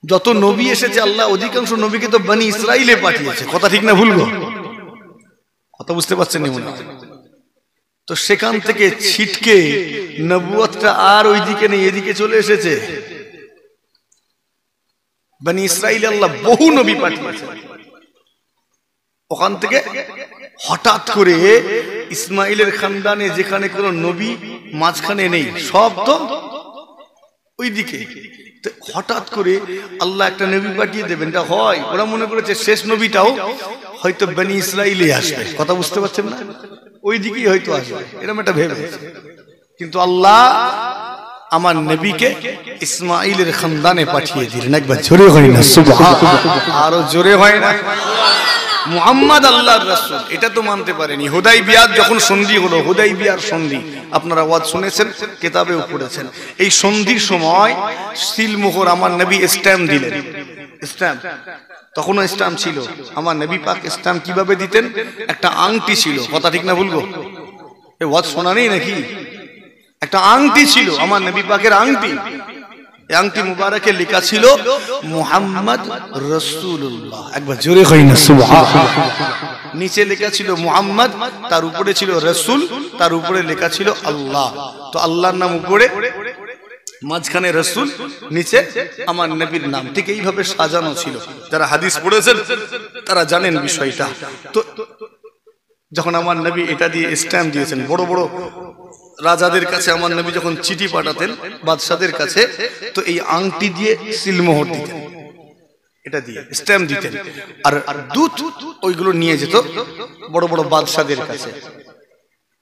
Speaker 1: যত নবী এসেছে আল্লাহ অধিকাংশ নবীকে তো বনি ইসরাইলে পাঠিয়েছে। কথা ঠিক না ভুল গো? কথা বুঝতে পারছেন নি মনে হয়? তো সেখান থেকে ছিটকে নবুয়তটা আর ওইদিকে নেই, এদিকে চলে এসেছে। বনি ইসরাইলে আল্লাহ বহু নবী পাঠিয়েছে, ওখান থেকে হঠাৎ করে ইসমাইলের খানদানে যেখানে কোনো নবী মাঝখানে নেই, সব তো ওইদিকে। হঠাৎ করে আল্লাহ একটা নবী পাঠিয়ে দেবেন, এটা হয়। ওরা মনে করেছে শেষ নবীটাও হয়তো বনি ইসরাইলে আসবে। কথা বুঝতে পারছেন না? ওই দিকেই হয়তো আসবে, এরকম একটা ভেবে। কিন্তু আল্লাহ আমার নবীকে ইসমাইলের খানদানে পাঠিয়ে দিলেন। একবার জোরে হয় না সুবহানাল্লাহ? আরো জোরে হয় না? মুহাম্মদ আল্লাহর রাসূল, এটা তো মানতে পারেনি। হুদাইবিয়ার যখন সন্ধি হলো, হুদাইবিয়ার সন্ধি আপনারা ওয়াজ শুনেছেন, কিতাবেও পড়েছেন। এই সন্ধির সময় সিলমোহর আমার নবী স্ট্যাম্প দিলেন। স্ট্যাম্প তখনও স্ট্যাম্প ছিল। আমার নবী পাক স্ট্যাম্প কিভাবে দিতেন? একটা আংটি ছিল। কথা ঠিক না ভুলবো? এই ওয়াজ শোনা নেই নাকি? একটা আংটি ছিল আমার নবী পাকের আংটি। এই আংটি মুবারকে লেখা ছিল মুহাম্মদ রাসূলুল্লাহ। একবার জোরে কই না সুবহানাল্লাহ। নিচে লেখা ছিল মুহাম্মদ, তার উপরে ছিল রাসূল, তার উপরে লেখা ছিল আল্লাহ। তো আল্লাহর নাম উপরে, মাঝখানে রাসূল, নিচে আমার নবীর নাম। ঠিক এইভাবে সাজানো ছিল। যারা হাদিস পড়েছেন তারা জানেন বিষয়টা। তো যখন আমার নবী এটা দিয়ে স্ট্যাম্প দিয়েছেন, বড় বড় রাজাদের কাছে আমার নবী যখন চিঠি পাঠাতেন বাদশাদের কাছে, তো এই আংটি দিয়ে সিলমোহর দিতেন, এটা দিয়ে স্ট্যাম্প দিতেন। আর দূত ওইগুলো নিয়ে যেত বড় বড় বাদশাদের কাছে,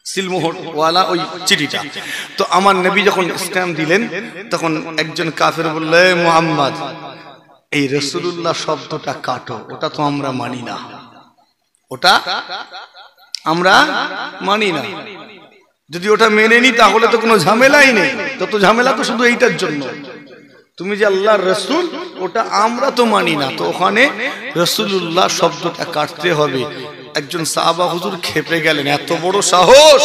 Speaker 1: সিলমোহর ওয়ালা ওই চিঠিটা। তো আমার নবী যখন স্ট্যাম্প দিলেন তখন একজন কাফের বলল, মুহাম্মদ এই রাসূলুল্লাহ শব্দটা কাটো, ওটা তো আমরা মানি না, ওটা আমরা মানি না। যদি ওটা মেনে নি তাহলে তো কোনো ঝামেলাই নেই, তত ঝামেলা তো শুধু এইটার জন্য। তুমি যে আল্লাহর রাসূল ওটা আমরা তো মানি না, তো ওখানে রাসূলুল্লাহ শব্দটা কাটতে হবে। একজন সাহাবা হুজুর খেপে গেলেন, এত বড় সাহস,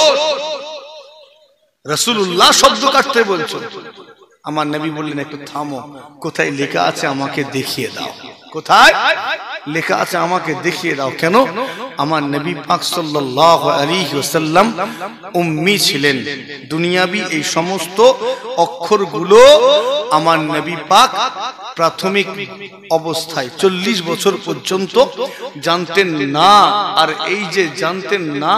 Speaker 1: রাসূলুল্লাহ শব্দ কাটতে বলছো। আমার নবী বললেন একটু থামো, কোথায় লেখা আছে আমাকে দেখিয়ে দাও, কোথায় লেখা আছে আমাকে দেখিয়ে দাও। কেন? আমার নবী পাক সাল্লাল্লাহু আলাইহি ওয়াসাল্লাম উম্মি ছিলেন, দুনিয়াবি এই সমস্ত অক্ষরগুলো আমার নবী পাক প্রাথমিক অবস্থায় 40 বছর পর্যন্ত জানতেন না। আর এই যে জানতেন না,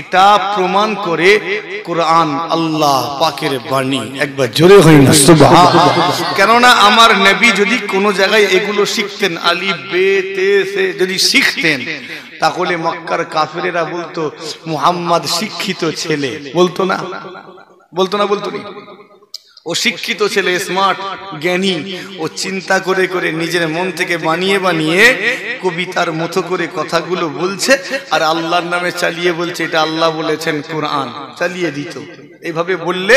Speaker 1: এটা প্রমাণ করে কোরআন আল্লাহ পাকের বাণী। একবার জোরে হয় না সুবহানাল্লাহ। কেননা আমার নবী যদি কোনো জায়গায় এগুলো শিখতেন, আলিফ বে তে সে যদি শিখতেন, তাহলে মক্কার কাফেরেরা বলতো মুহাম্মদ শিক্ষিত ছেলে, বলতো না? বলতো না? বলতো না? ও শিক্ষিত ছেলে, স্মার্ট, জ্ঞানী। ও চিন্তা করে করে নিজের মন থেকে বানিয়ে বানিয়ে কবিতার মতো করে কথাগুলো বলছে, আর আল্লাহর নামে চালিয়ে বলছে এটা আল্লাহ বলেছেন, কোরআন চালিয়ে দিত। এইভাবে বললে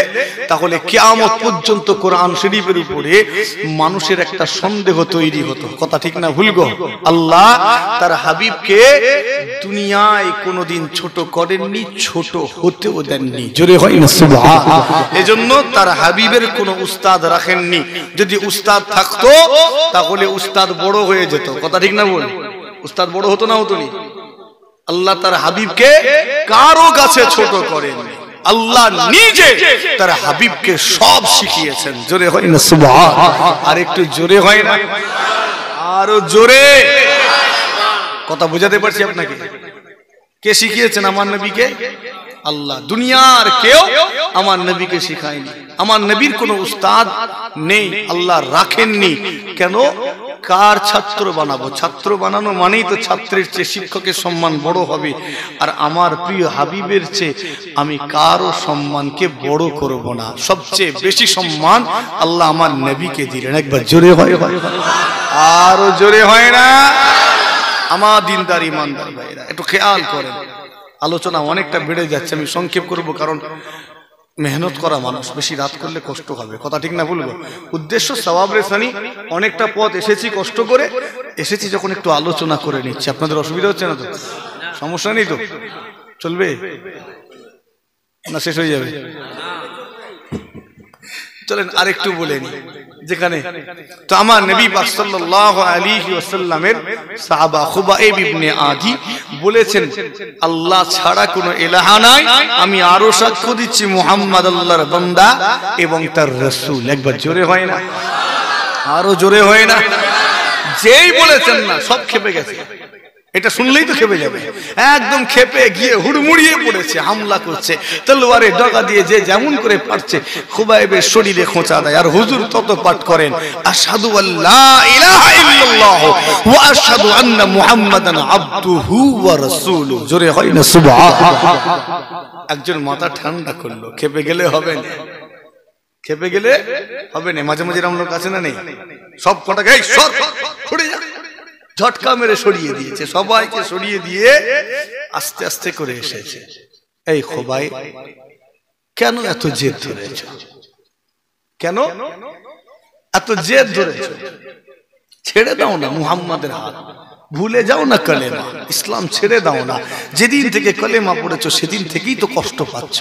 Speaker 1: তাহলে কিয়ামত পর্যন্ত কোরআন শরীফের উপরে মানুষের একটা সন্দেহ তৈরি হতো। কথা ঠিক না ভুল গো? আল্লাহ তার হাবিবকে দুনিয়ায় কোনোদিন ছোট করেননি, ছোট হতেও দেননি। জোরে হয় না সুবহানাল্লাহ। এজন্য তার হাবিবের কোনো উস্তাদ রাখেননি। যদি উস্তাদ থাকতো তাহলে উস্তাদ বড় হয়ে যেত। কথা ঠিক না বল? উস্তাদ বড় হতো না, হতো নি? আল্লাহ তার হাবিবকে কারো কাছে ছোট করেননি, আল্লাহ নিজে তার হাবিবকে সব শিখিয়েছেন। জোরে হয় না সুবহানাল্লাহ? আর একটু জোরে হয় না? আরো জোরে। কথা বোঝাতে পারছি আপনাকে? কে শিখিয়েছেন আমার নবীকে? আল্লাহ। দুনিয়ার কেউ আমার নবীকে শিখায়নি। আমার নবীর কোনো উস্তাদ নেই, আল্লাহ রাখেননি। কেন? কার ছাত্র বানাবো? ছাত্র বানানো মানেই তো ছাত্রের চেয়ে শিক্ষকের সম্মান বড় হবে। আর আমার প্রিয় হাবিবের চেয়ে আমি কারো সম্মানকে বড় করব না। সবচেয়ে বেশি সম্মান আল্লাহ আমার নবীকে দিলেন। একবার জোরে হয়, আরো জোরে হয় না? আমার দিনদার ইমানদার ভাইরা একটু খেয়াল করেন। আলোচনা অনেকটা বেড়ে যাচ্ছে, আমি সংক্ষেপ করব, কারণ মেহনত করা মানুষ, বেশি রাত করলে কষ্ট হবে। কথা ঠিক না বলবো? উদ্দেশ্য সওয়াব রেসানি, অনেকটা পথ এসেছি, কষ্ট করে এসেছি, যখন একটু আলোচনা করে নিচ্ছি। আপনাদের অসুবিধা হচ্ছে না তো? সমস্যা নেই তো? চলবে না? শেষ হয়ে যাবে? চলেন আরেকটু বলে নি। যেখানে তো আমার নবী পাক সাল্লাল্লাহু আলাইহি ওয়াসাল্লামের সাহাবা খুবাইব ইবনে আদি বলেছেন, আল্লাহ ছাড়া কোনো ইলাহা নাই, আমি আরো সাক্ষ্য দিচ্ছি মুহাম্মদ আল্লাহর বান্দা এবং তার রাসূল। একবার জোরে হয় না? আরো জোরে হয় না? যেই বলেছেন না, সব খেপে গেছে। এটা শুনলেই তো খেপে যাবে। একদম খেপে গিয়ে হুড়মুড়িয়ে পড়েছে, হামলা করছে, তলোয়ারে ডগা দিয়ে যে যেমন করে পারছে খুবাইবের শরীরে খোঁচা দেয়। আর হুজুর তত পাঠ করেন, আশহাদু আল্লা ইলাহা ইল্লাল্লাহ ওয়া আশহাদু আন্না মুহাম্মাদান আবদুহু ওয়া রাসূলুহু। জোরে হয় না সুবহানাল্লাহ? একজন মাথা ঠান্ডা করলো, খেপে গেলে হবে না, খেপে গেলে হবে না। মাঝে মাঝে এরকম লোক আছে না? নেই? সব কটাকে এই সর ছুড়ে যা, ঝটকা মেরে সরিয়ে দিয়েছে, সবাইকে সরিয়ে দিয়ে আস্তে আস্তে করে এসেছে। এই খুবাইব, কেন এত জেদ ধরেছ? কেন এত জেদ ধরেছ? ছেড়ে দাও না মুহাম্মাদের হাত, ভুলে যাও না কালেমা, ইসলাম ছেড়ে দাও না। যেদিন থেকে কালেমা পড়েছো সেদিন থেকেই তো কষ্ট পাচ্ছ।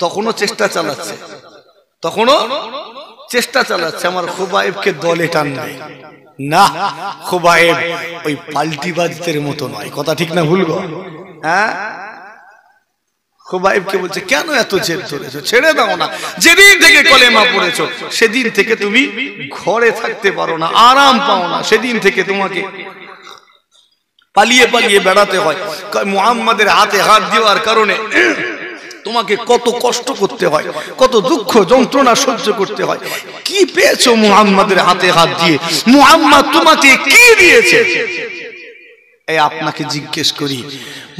Speaker 1: তখনও চেষ্টা চালাচ্ছে, তখনও চেষ্টা চালাচ্ছে আমার খুবাইবকে দলে টানবে না। খুবাইব ওই পাল্টিবাজদের মতো নয়। কথা ঠিক না ভুল গো? হ্যাঁ, খুবাইবকে বলছে কেন এত জেদ ধরেছো? ছেড়ে দাও না। যেদিন থেকে কলেমা পড়েছো সেদিন থেকে তুমি ঘরে থাকতে পারো না, আরাম পাও না। সেদিন থেকে তোমাকে পালিয়ে পালিয়ে বেড়াতে হয়। মুহাম্মাদের হাতে হাত দেওয়ার কারণে তোমাকে কত কষ্ট করতে হয়, কত দুঃখ যন্ত্রণা সহ্য করতে হয়। কি পেয়েছো মুহাম্মাদের হাতে হাত দিয়ে? মুহাম্মদ তোমাকে কি দিয়েছে? এই আপনাকে জিজ্ঞেস করি,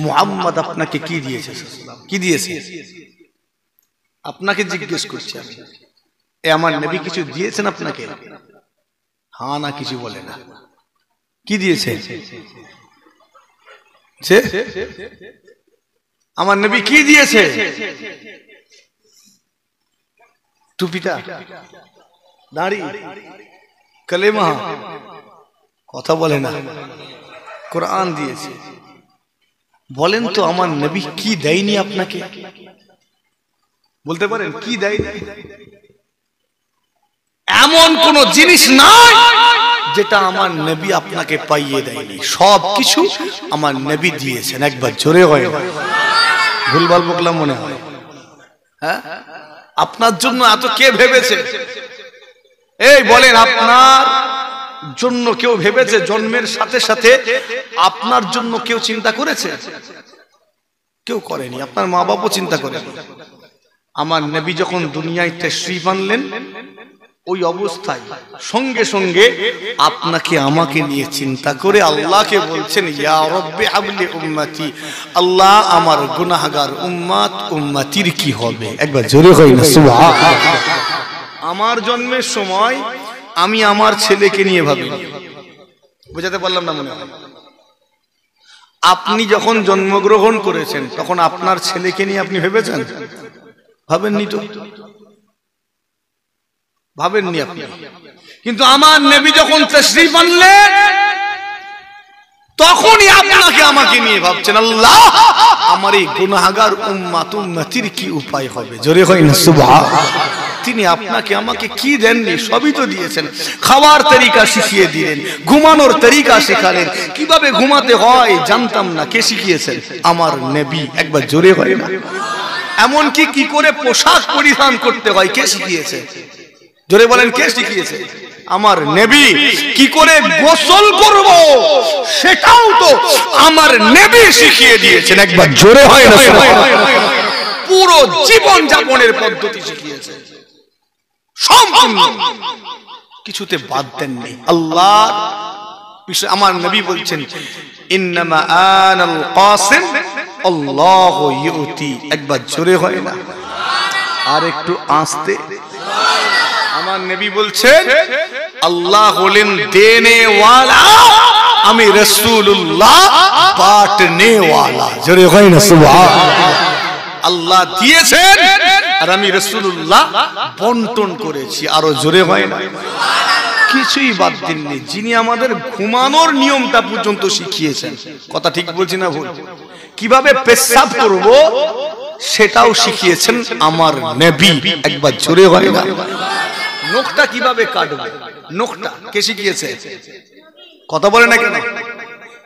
Speaker 1: মুহাম্মদ আপনাকে কি দিয়েছে? কি দিয়েছে? আপনাকে জিজ্ঞেস করছি আমি। এ আমার নবী কিছু দিয়েছেন আপনাকে? হ্যাঁ না কিছু বলে না। কি দিয়েছে? আমার নবী কি দিয়েছে? টুপিটা, দাড়ি, কালেমা, কথা বলে না, কোরআন দিয়েছে। বলেন তো আমার নবী কি দেয়নি আপনাকে? বলতে পারেন কি দেয়নি? এমন কোন জিনিস নাই যেটা আমার নবী আপনাকে পাইয়ে দেয়নি। সব কিছু আমার নবী দিয়েছেন। একবার জোরে হয়, ভুলভাল বকলাম মনে হয়? হ্যাঁ, আপনার জন্য এত কে ভেবেছে? এই বলেন, আপনার জন্য কেউ ভেবেছে? জন্মের সাথে সাথে আপনার জন্য কেউ চিন্তা করেছে? কেউ করেনি। আপনার মা বাবাও চিন্তা করেনি। আমার নবী যখন দুনিয়ায় তাশরীফ আনলেন, ওই অবস্থায় সঙ্গে সঙ্গে আপনাকে আমাকে নিয়ে চিন্তা করে আল্লাহকে বলছেন, ইয়া রব্বি হাবলি উম্মতি, আল্লাহ আমার গুনাহগার উম্মত উম্মতির কি হবে? একবার জোরে কই না সুবহানাল্লাহ। আমার জন্মের সময় আমি আমার ছেলেকে নিয়ে ভাবিনি। বুঝাতে পারলাম না মনে হয়? আপনি যখন জন্মগ্রহণ করেছেন তখন আপনার ছেলেকে নিয়ে আপনি ভেবেছেন? ভাবেননি তো, ভাবেননি আপনি। কিন্তু আমার নবী যখন তাশরীফ আনলেন তখনই আপনাকে আমাকে নিয়ে ভাবছেন, আল্লাহ আমার এই গুনাহগার উম্মত উম্মতির কি উপায় হবে? জোরে হয় না সুবহানাল্লাহ। তিনি আপনাকে আমাকে কি দেননি? সবই তো দিয়েছেন। খাওয়ার তরিকা শিখিয়ে দিলেন, ঘুমানোর তরিকা শেখালেন। কিভাবে ঘুমাতে হয় জানতাম না, কে শিখিয়েছেন? আমার নবী। একবার জোরে হয় না? এমনকি কি করে পোশাক পরিধান করতে হয় কে শিখিয়েছে? জোরে বলেন, কে শিখিয়েছে? আমার নবী। কি করে গোসল করব সেটাও তো আমার নবী শিখিয়ে দিয়েছেন। একবার জোরে হয় না? পুরো জীবন যাপনের পদ্ধতি শিখিয়েছে, সম্পূর্ণ, কিছুতে বাদ দেননি। আল্লাহ আমার নবী বলছেন, ইন্নামা আনাল কাসিম আল্লাহু ইউতি। একবার জোরে হয় না? আর একটু আস্তে। আমার নবী বলছেন, আল্লাহ হলেন দেনে ওয়ালা, আমি রাসূলুল্লাহ বাঁটনে ওয়ালা। জোরে হয় না সুবহানাল্লাহ। আল্লাহ দিয়েছেন আর আমি রাসূলুল্লাহ বন্টন করেছি। আরো জোরে হয় না? কিছুই বাদ দেননি। যিনি আমাদের ঘুমানোর নিয়মটা পর্যন্ত শিখিয়েছেন, কথা ঠিক বলছি না ভুল? কিভাবে পেশাব করব সেটাও শিখিয়েছেন আমার নবী। একবার জোরে হয় না? নখটা কিভাবে কাটবে, নখটা কে শিখিয়েছে? কথা বলে না কেন?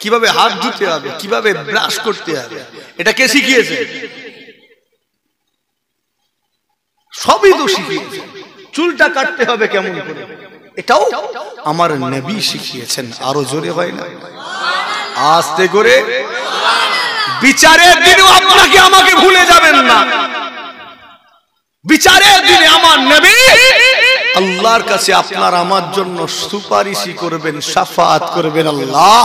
Speaker 1: কিভাবে হাত ধুতে হবে, কিভাবে ব্রাশ করতে হবে, এটা কে শিখিয়েছে? সবই তো শিখিয়েছে। চুলটা কাটতে হবে কেমন করে, এটাও আমার নবী শিখিয়েছেন। আরো জোরে হয় না? আস্তে করে। বিচারের দিনেও আপনাকে আমাকে ভুলে যাবেন না। বিচারের দিনে আমার নবী আল্লাহর কাছে আপনার আমার জন্য সুপারিশই করবেন, শাফাআত করবেন, আল্লাহ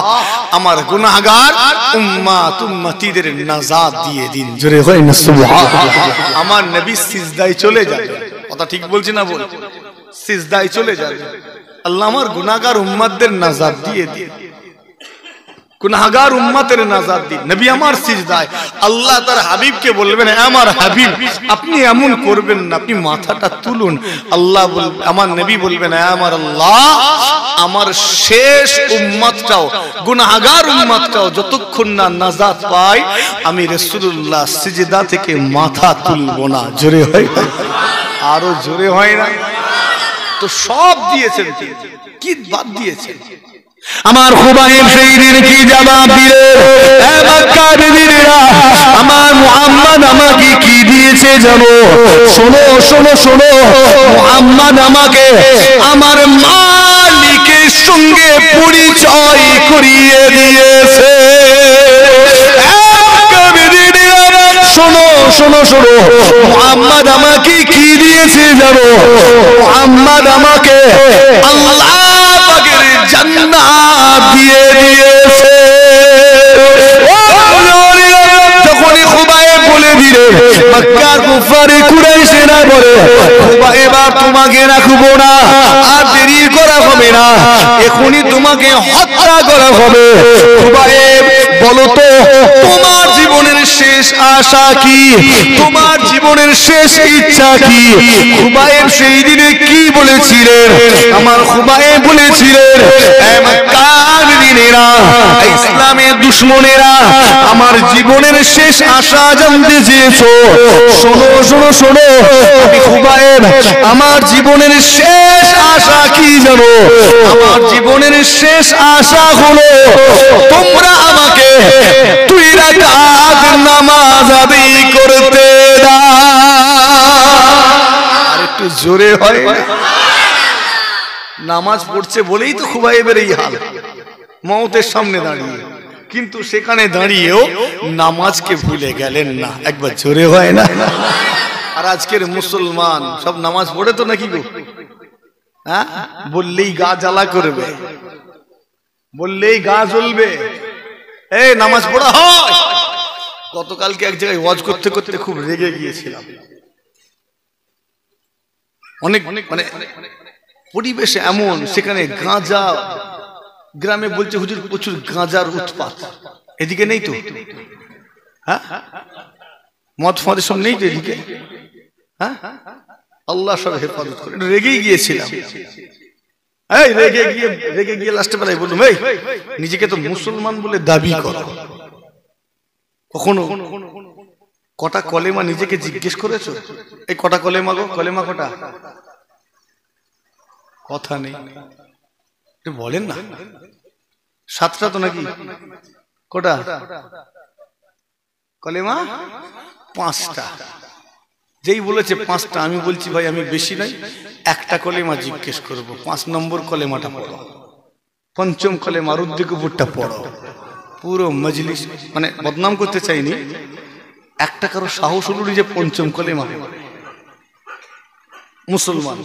Speaker 1: আমার গুনাহগার উম্মত উম্মতিদের নাজাত দিয়ে দিন। জোরে হয় না সুবহানাল্লাহ। আমার নবী সিজদায় চলে যাবে। কথা ঠিক বলছি না বল? সিজদায় চলে যাবে, আল্লাহ আমার গুনাহগার উম্মতদের নাজাত দিয়ে দিন, গুনাহগার উম্মতের নাজাত দিন। নবী আমার সিজদায় আল্লাহ তার হাবিবকে বলবেন, আমার হাবিব আপনি এমন করবেন না, আপনি মাথাটা তুলুন। আল্লাহ আমার নবী বলবেন, আমার আল্লাহ আমার শেষ উম্মতটাও, গুনাহগার উম্মতটাও যতক্ষণ না নাজাত পায় আমি রাসূলুল্লাহ সিজদা থেকে মাথা তুলবো না। জোরে হয়? আরো জোরে হয় না? তো সব দিয়েছেন, কি বাদ দিয়েছেন? আমার খুবাইব সেই দিন কি জবাব দিলে, এ মক্কার বীরেরা, আমার মুহাম্মদ আমাকে কি দিয়েছে জানো? শোনো শোনো শোনো, মুহাম্মদ আমাকে আমার মালিকের সঙ্গে পরিচয় করিয়ে দিয়েছে। শোনো শোনো শোনো, মুহাম্মদ আমাকে কি দিয়েছে জানো? মুহাম্মদ আমাকে আল্লাহ পাকের জান্নাত দিয়ে দিয়েছে। যখনই খুবাইব বলে দিলে মক্কার কুফারে কুরাইশেরা বলে খুবা এবার তোমাকে রাখবো না, আর দেরি করা হবে না, এখনই তোমাকে হত্যা করা হবে। খুবাইব বলো তো তোমার জীবনের শেষ আশা কি, তোমার জীবনের শেষ ইচ্ছা কি? খুবাইব সেই দিনে কি বলেছিলেন? আমার খুবাইব বলেছিলেন, মক্কার দিনেরা, ইসলামের দুশমনেরা, আমার জীবনের শেষ আশা জানতে চেয়েছো? শোনো শোনো শোনো, আমি খুবাইব, আমার জীবনের শেষ আশা কি জানো? আমার জীবনের শেষ আশা হলো তোমরা আমাকে 2 রাকাত নামাজ আদায় করতে দাও। আর একটু জোরে হয় না? নামাজ পড়ছে বলেই তো খুবাইবের এই হাল, মওতের সামনে দাঁড়িয়ে, কিন্তু সেখানে দাঁড়িয়েও নামাজকে ভুলে গেলেন না। একবার জোরে হয় না? আর আজকের মুসলমান সব নামাজ পড়ে তো নাকি গো? হ্যাঁ, বললেই গা জ্বালা করবে, বললেই গা জ্বলবে, এই নামাজ পড়া হয়। গতকালকে এক জায়গায় ওয়াজ করতে করতে খুব রেগে গিয়েছিলাম। অনেক মানে পরিবেশে এমন, সেখানে গাঁজা, গ্রামে বলছে হুজুর প্রচুর গাঁজার উৎপাত, এদিকে নেই তো? হ্যাঁ, মদ ফদের সব নেই তো এদিকে? হ্যাঁ, আল্লাহ সব হেফাজত করে। রেগেই গিয়েছিলাম, রেগে গিয়ে লাস্টে বেলায় বললাম, এই নিজেকে তো মুসলমান বলে দাবি করো, কখনো কটা কলেমা নিজেকে জিজ্ঞেস করেছো? এই কটা কলেমা গো, কলেমা কটা? কথা নেই, বলেন না। 7টা তো নাকি? কটা কলেমা? 5টা। যেই বলেছে 5টা, আমি বলছি ভাই আমি বেশি নাই, 1টা কলেমা জিজ্ঞেস করবো, 5 নম্বর কলেমাটা পড়ো, 5ম কলেমা রুদ্দিকুপুরটা পড়ো। পুরো মজলিস, মানে বদনাম করতে চাইনি, একটা কারো সাহস হল যে 5ম কলেমা মুসলমান।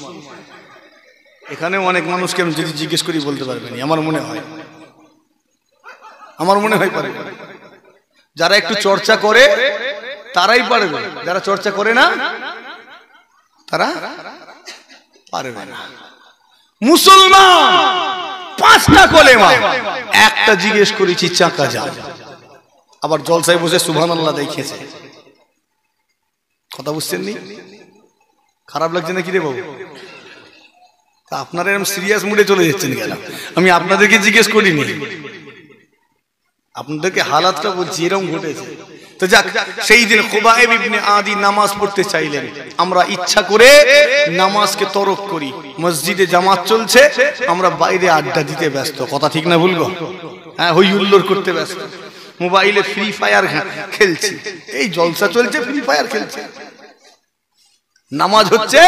Speaker 1: এখানে অনেক মানুষকে আমি যদি জিজ্ঞেস করি বলতে পারবেন, আমার মনে হয় পারবে। যারা একটু চর্চা করে তারাই পারবে, যারা চর্চা করে না তারা পারবে না। মুসলমান 5টা কলেমা, একটা জিজ্ঞেস করেছি চাকা জাম, আবার জলসায় বসে সুবহানাল্লাহ দেখিয়েছে। কথা বুঝছেন নি? খারাপ লাগছে নাকি রে বাবু? আপনারা এরকম সিরিয়াস মুডে চলে যাচ্ছেন কেন? আমি আপনাদেরকে জিজ্ঞেস করিনি, আপনাদেরকে হালাতটা বলছি, এরকম ঘটেছে। তো যাক, সেই দিন খুবাইব ইবনে আদি নামাজ পড়তে চাইলেন। আমরা ইচ্ছা করে নামাজকে তরক করি, মসজিদে জামাত চলছে, আমরা বাইরে আড্ডা দিতে ব্যস্ত। কথা ঠিক না ভুলবো? হ্যাঁ, হই হুল্লোড় করতে ব্যস্ত, মোবাইলে ফ্রি ফায়ার খেলছি, এই জলসা চলছে, ফ্রি ফায়ার খেলছে। নামাজ হচ্ছে,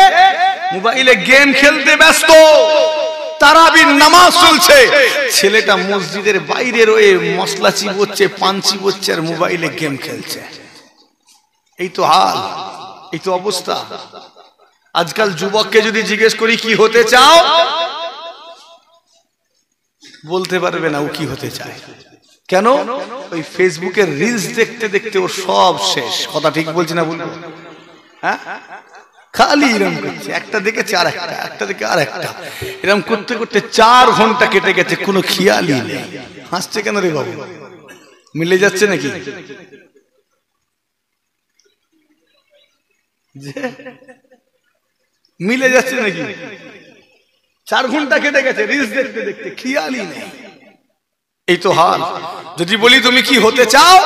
Speaker 1: মোবাইলে গেম খেলতে ব্যস্ত। তারাবির নামাজ চলছে, ছেলেটা মসজিদের বাইরে রয়ে মশলা চিবোচ্ছে, পান চিবোচ্ছে, আর মোবাইলে গেম খেলছে। এই তো হাল, এই তো অবস্থা। আজকাল যুবককে যদি জিজ্ঞেস করি কি হতে চাও, বলতে পারবে না ও কি হতে চায়। কেন? ওই ফেসবুকের রিলস দেখতে দেখতে ওর সব শেষ। কথা ঠিক বলছি না বলবো? হ্যাঁ, খালি এরম করছে, একটা দেখেছে আর একটা, একটা দেখে আর একটা, এরম করতে করতে 4 ঘন্টা কেটে গেছে, কোনো খেয়ালই নেই। হাসছে কেন রে বাবু? মিলে যাচ্ছে নাকি? মিলে যাচ্ছে নাকি? 4 ঘন্টা কেটে গেছে রিলস দেখতে দেখতে, খেয়ালই নেই। এই তো হাল। যদি বলি তুমি কি হতে চাও,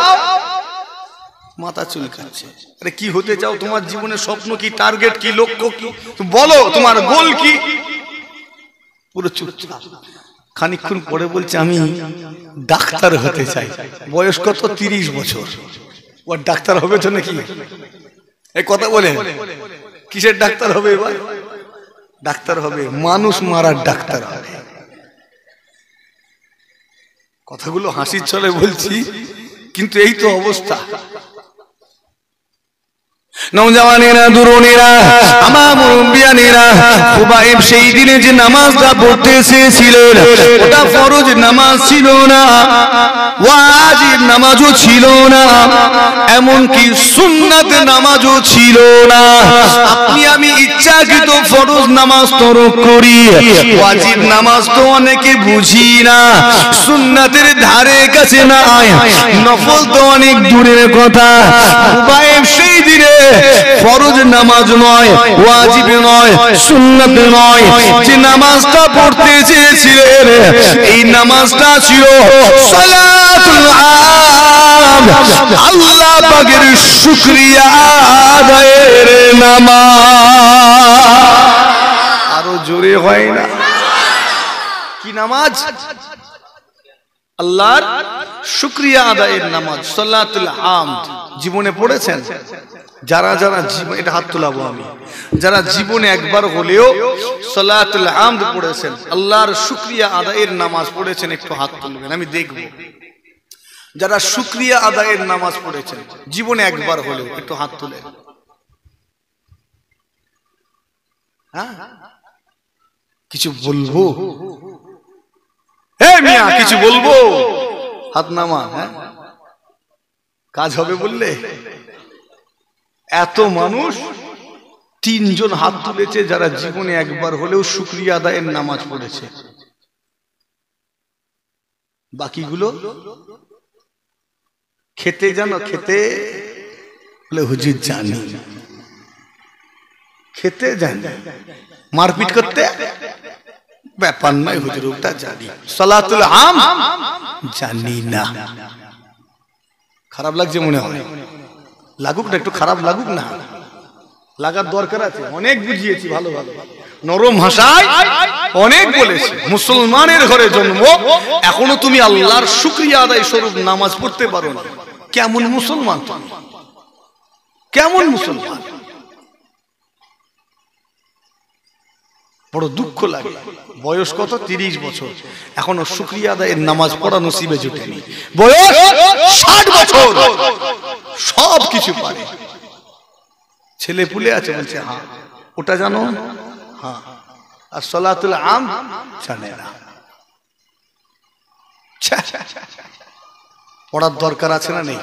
Speaker 1: মাথা চুলকাচ্ছে। আরে কি হতে চাও? তোমার জীবনের স্বপ্ন কি, টার্গেট কি, লক্ষ্য কি, তুমি বলো, তোমার গোল কি? পুরো চুপচাপ। খানিকক্ষণ পরে বলছে আমি ডাক্তার হতে চাই। বয়স কত? 30 বছর। ও ডাক্তার হবে তো নাকি? এই কথা বলেন, কিসের ডাক্তার হবে এবার? ডাক্তার হবে, মানুষ মারার ডাক্তার হবে। কথাগুলো হাসির ছলে বলছি, কিন্তু এই তো অবস্থা। নওজওয়ানেরা, দুরুনেরা, আমার মুরব্বিয়ানেরা, খুবাইব সেই দিনে যে নামাজটা পড়তে এসেছিলেন ওটা ফরজ নামাজ ছিল না, ওয়াজিব নামাজও ছিল না, এমনকি সুন্নাত নামাজও ছিল না। আপনি আমি ইচ্ছাকৃত ফরজ নামাজ তরক করি, ওয়াজিব নামাজ তো অনেকে বুঝি না, সুন্নাতের ধারে কাছে নাই, নফল তো অনেক দূরের কথা। খুবাইব সেই দিনে ফরজ নামাজ নয়, ওয়াজিব নয়, সুন্নাত নয়, যে নামাজটা পড়তে চেয়েছিলেন এই নামাজটা ছিল সালাতুল আম, আল্লাহ পাকের শুকরিয়া আদায়ের নামাজ। আরো জোরে হয় না? কি নামাজ? আল্লাহর শুকরিয়া আদায়ের নামাজ, সালাতুল আমদ। জীবনে পড়েছেন? যারা যারা জীবন, এটা হাত তোলাবো আমি, যারা জীবনে একবার হলেও সালাতুল আমদ পড়েছেন, আল্লাহর শুকরিয়া আদায়ের নামাজ পড়েছেন, একটু হাত তুলবেন, আমি দেখব। যারা শুকরিয়া আদায়ের নামাজ পড়েছেন জীবনে একবার হলেও, একটু হাত তুলে। হ্যাঁ, কিছু বলবো? হ্যাঁ মিয়া, কিছু বলবো? হাত নামা। হ্যাঁ, কাজ হবে বললে? এত মানুষ, 3 জন হাত তুলেছে যারা জীবনে একবার হলেও শুকরিয়া আদায়ের নামাজ পড়েছে। বাকিগুলো খেতে জানো? খেতে বলে হুজুর জানি, খেতে জানি, মারপিট করতে ব্যাপার নয় হুজুর, ওটা জানি, সালাতুল আম জানি না। খারাপ লাগছে মনে হয়? লাগুক না, একটু খারাপ লাগুক না, লাগার দরকার আছে। অনেক বুঝিয়েছি ভালো ভালো, নরম ভাষায় অনেক বলেছি। মুসলমানের ঘরে জন্ম, এখনো তুমি আল্লাহর শুকরিয়া আদায় স্বরূপ নামাজ পড়তে পারো না। কেমন মুসলমান তুমি? কেমন মুসলমান? বড় দুঃখ লাগে। বয়স কত? 30 বছর, এখনো শুকরিয়া আদায়ের নামাজ পড়া নসিবে জুটেনি। বয়স 60 বছর, সব কিছু পারে, ছেলে পুলে আছে, বলছে হ্যাঁ ওটা জানো, হ্যাঁ, আর সালাতুল আম জানে না। পড়ার দরকার আছে না নেই?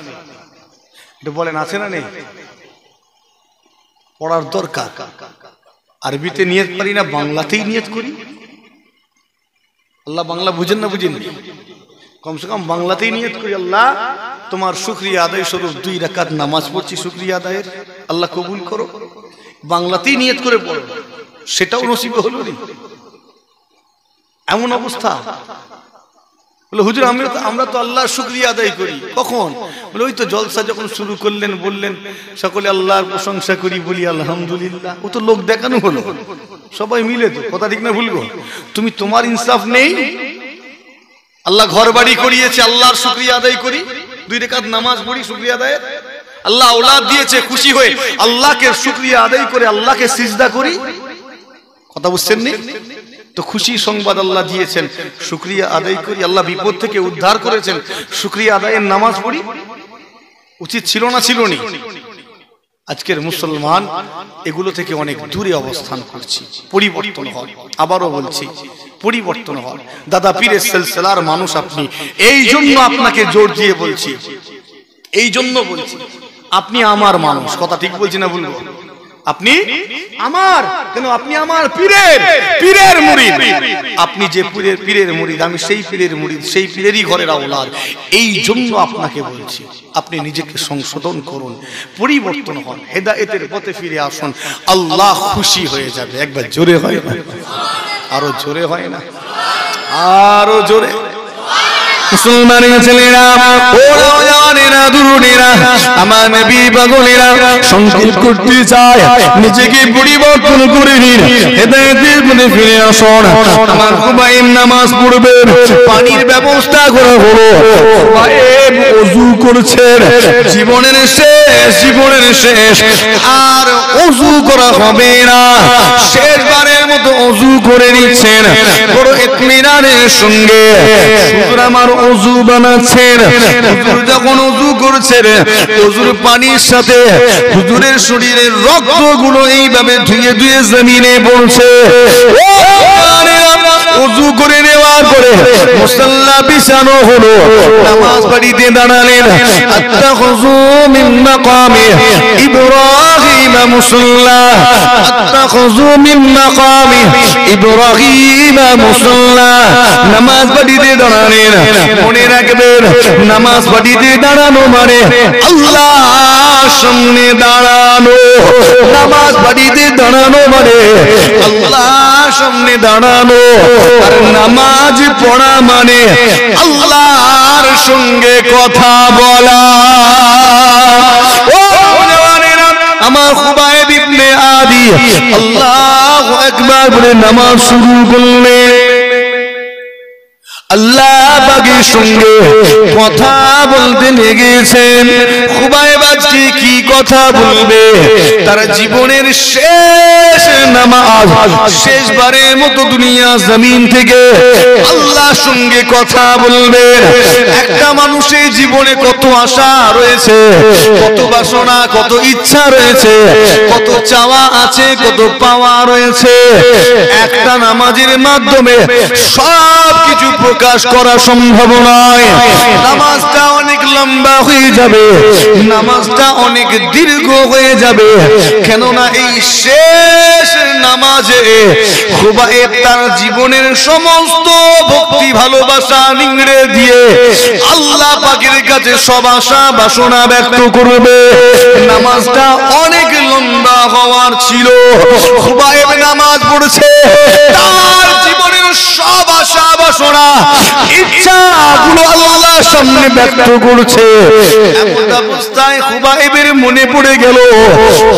Speaker 1: এটা বলেন, আছে না নেই? পড়ার দরকার। আরবিতে নিয়ত পারি না, বাংলাতেই নিয়ত করি। আল্লাহ বাংলা বুঝেন না বুঝেন? কমসে কম বাংলাতেই নিয়ত করি, আল্লাহ তোমার শুকরিয়া আদায় স্বরূপ 2 রাকাত নামাজ পড়ছি, শুকরিয়া আদায়ের, আল্লাহ কবুল করো। বাংলাতেই নিয়ত করে পড়ো, সেটাও নসিব হলো না। এমন অবস্থা। বলে হুজুর আমরা তো আল্লাহর শুকরিয়া আদায় করি। কখন? বলে ওই তো জলসা যখন শুরু করলেন, বললেন সকলে আল্লাহর প্রশংসা করি, বলি আলহামদুলিল্লাহ। ও তো লোক দেখানো হলো, সবাই মিলে তো, কথা ঠিক না ভুলবো? তুমি, তোমার ইনসাফ নেই? আল্লাহ ঘর বাড়ি করিয়েছে, আল্লাহর শুকরিয়া আদায় করি, 2 রাকাত নামাজ পড়ি শুকরিয়া আদায়ের। আল্লাহ আওলাদ দিয়েছে, খুশি হয়ে আল্লাহকে শুকরিয়া আদায় করে আল্লাহকে সিজদা করি। কথা বুঝছেন নি তো? খুশি সংবাদ আল্লাহ দিয়েছেন, শুকরিয়া আদায় করি। আল্লাহ বিপদ থেকে উদ্ধার করেছেন, শুকরিয়া আদায়ের নামাজ পড়ি। উচিত ছিল না? ছিল নি? আজকের মুসলমান এগুলো থেকে অনেক দূরে অবস্থান করছি। পরিবর্তন হয়, আবারও বলছি, পরিবর্তন হয়। দাদা পীরের সিলসিলার মানুষ আপনি, এই জন্য আপনাকে জোর দিয়ে বলছি, এই জন্য বলছি, আপনি আমার মানুষ। কথা ঠিক বলছি না বলবো? আপনি আমার, কেন? আপনি আমার পীরের মুরিদ। আপনি যে পীরের মুরিদ, আমি সেই পীরের মুরিদ, সেই পীরেরই ঘরের আওলাদ। এই জন্য আপনাকে বলছি, আপনি নিজেকে সংশোধন করুন, পরিবর্তন হন, হেদায়েতের পথে ফিরে আসুন, আল্লাহ খুশি হয়ে যাবে। একবার জোরে হয় না? আরো জোরে হয় না? আরো জোরে। মুসলমানের ছেলেরা, ওরা জানেরা, দুরুনেরা, আমার নবী পাগলেরা, সংকল্প করতে চায় নিজেকে পরিবর্তন করে নিন, হেদায়েতের পথে ফিরে আসুন। আমার খুবাইব নামাজ পড়বেন, পানির ব্যবস্থা করা হলো। খুবাইব ওযু করছেন, জীবনের শেষ আর ওযু করা হবে না, শেষবারের মতো ওযু করে নিচ্ছেন বড় ইতমিনানের সঙ্গে। হুজুর আমার ওযু বানাচ্ছেন, হুজুর যখন ওযু করছেন ওযুর পানির সাথে হুজুরের শরীরের রক্তগুলো এইভাবে ধুয়ে ধুয়ে জমিনে পড়ছে ওযু করে নেওয়ার পরে মুসাল্লা বিছানো হলো নামাজ পড়িতে দাঁড়ালেন আত্তাখুযু মিন মাকামি ইব্রাহিম মুসাল্লা আত্তাখুযু মিন মাকামি ইব্রাহিম মুসাল্লা নামাজ পড়িতে দাঁড়ালেন মনে রাখবেন নামাজ পড়িতে দাঁড়ানো মানে আল্লাহর সামনে দাঁড়ানো নামাজ পড়িতে দাঁড়ানো মানে আল্লাহর সামনে দাঁড়ানো আর নামাজ পড়া মানে আল্লাহর সঙ্গে কথা বলা ও জওয়ানেরা আমার খুবাইব ইবনে আদি আল্লাহু আকবার বলে নামাজ শুরু করলেন আল্লাহ পাকের সঙ্গে কথা বলতে লেগেছেন খুবাইব আজকে কি কথা বলবে তার জীবনের শেষ নামাজ শেষবারের মতো দুনিয়া জমিন থেকে আল্লাহর সঙ্গে কথা বলবে একটা মানুষের জীবনে কত আশা রয়েছে কত বাসনা কত ইচ্ছা রয়েছে কত চাওয়া আছে কত পাওয়া রয়েছে একটা নামাজের মাধ্যমে সব কিছু প্রকাশ করা সম্ভব নয় নামাজটা অনেক লম্বা হয়ে যাবে নামাজটা অনেক দীর্ঘ হয়ে যাবে কেননা এই শেষ নামাজে খুবাইব তার জীবনের সমস্ত ভক্তি ভালোবাসা নিংড়ে দিয়ে আল্লাহ পাকের কাছে সব আশা বাসনা ব্যক্ত করবে নামাজটা অনেক লম্বা হওয়ার ছিল খুবাইব নামাজ পড়ছে তার জীবনের সব আশা বাসনা ইচ্ছাগুলো আল্লাহর সামনে ব্যক্ত করছে এমন অবস্থায় খুবাইবের মনে পড়ে গেল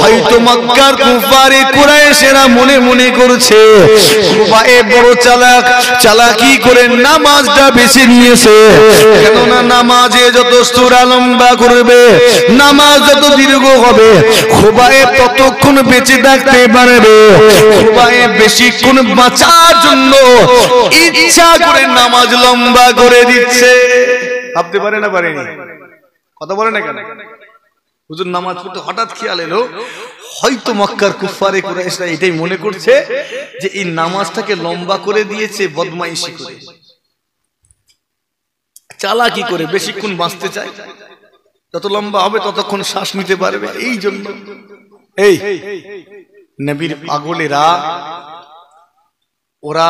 Speaker 1: হয়তো মক্কার কুফারে কুরাইশেরা মনে মনে করছে খুবাইব বড় চালাকি করে নামাজটা বেছে নিয়েছে কেননা নামাজে যত সূরা লম্বা করবে নামাজ যত দীর্ঘ হবে খুবাইব ততক্ষণ বেঁচে থাকতে পারবে খুবাইব বেশিক্ষণ বাঁচার জন্য ইচ্ছা করে নামাজ লম্বা করে দিচ্ছে ভাবতে পারে না পারেনি কথা বলে না কেন হুজুর নামাজ পড়তে হঠাৎ খেয়াল এলো হয়তো মক্কার কুফারে কুরাইশরা এটাই মনে করছে যে এই নামাজটাকে লম্বা করে দিয়েছে বদমাইশি করে চালাকি করে বেশিক্ষণ বাঁচতে চায় যত লম্বা হবে ততক্ষণ শ্বাস নিতে পারবে এই জন্য এই নবীর পাগলেরা ওরা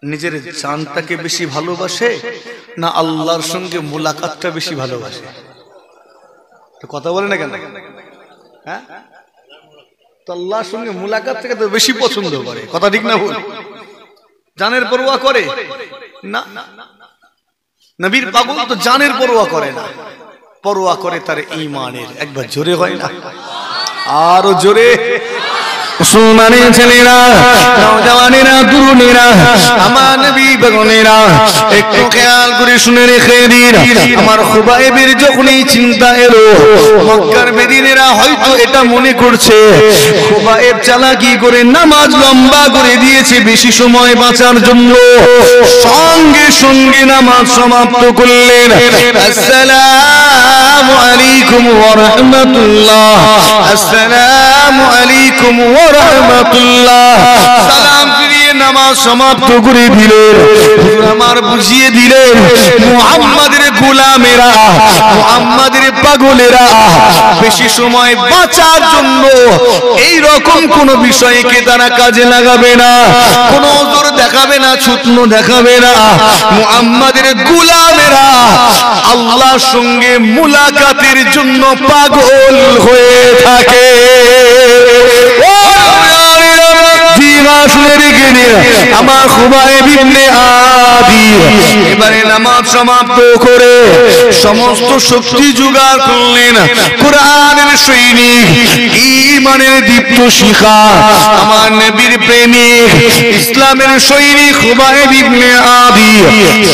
Speaker 1: নিজের জানটাকে বেশি ভালোবাসে না আল্লাহর সঙ্গে মুলাকাতটা বেশি ভালোবাসে তো কথা বলে না কেন হ্যাঁ তো আল্লাহর সঙ্গে মুলাকাত থেকে তো বেশি পছন্দ করে কথা ঠিক না ভুল জানের পরোয়া করে না নবীর পাগল তো জানের পরোয়া করে না পরোয়া করে তার ঈমানের একবার জোরে হয় না আরো জোরে মুসলমানের ছেলেরা নওজওয়ানেরা তরুণেরা আমার নবী পাগলেরা একটু খেয়াল করে শুনে রেখে দিন আমার খুবাইবের যখনই চিন্তা এলো মক্কার বেদিনেরা হয়তো এটা মনে করছে খুবাইব চালাকি করে নামাজ লম্বা করে দিয়েছে বেশি সময় বাঁচার জন্য সঙ্গে সঙ্গে নামাজ সমাপ্ত করলেন আসসালামু আলাইকুম ওয়া রাহমাতুল্লাহ আসসালামু আলাইকুম রাহমাতুল্লাহ সালাম ফিরিয়ে নামাজ সমাপ্ত করে দিলেন আমার বুঝিয়ে দিলেন মুহাম্মাদের গোলামেরা মুহাম্মাদের পাগলেরা বেশি সময় বাঁচার জন্য এই রকম কোন বিষয়কে তারা কাজে লাগাবে না কোন ওজর দেখাবে না ছুটনো দেখাবে না মুহাম্মাদের গোলামেরা আল্লাহর সঙ্গে মুলাকাতের জন্য পাগল হয়ে থাকে আমার খুবাইব ইবনে আদি এবারে নামাজ সমাপ্ত করে সমস্ত শক্তি জোগাড় করলেন কোরআনের সৈনিক ঈমানের দীপ্ত শিখা আমার নবীর প্রেমিক ইসলামের সৈনিক খুবাইব ইবনে আদি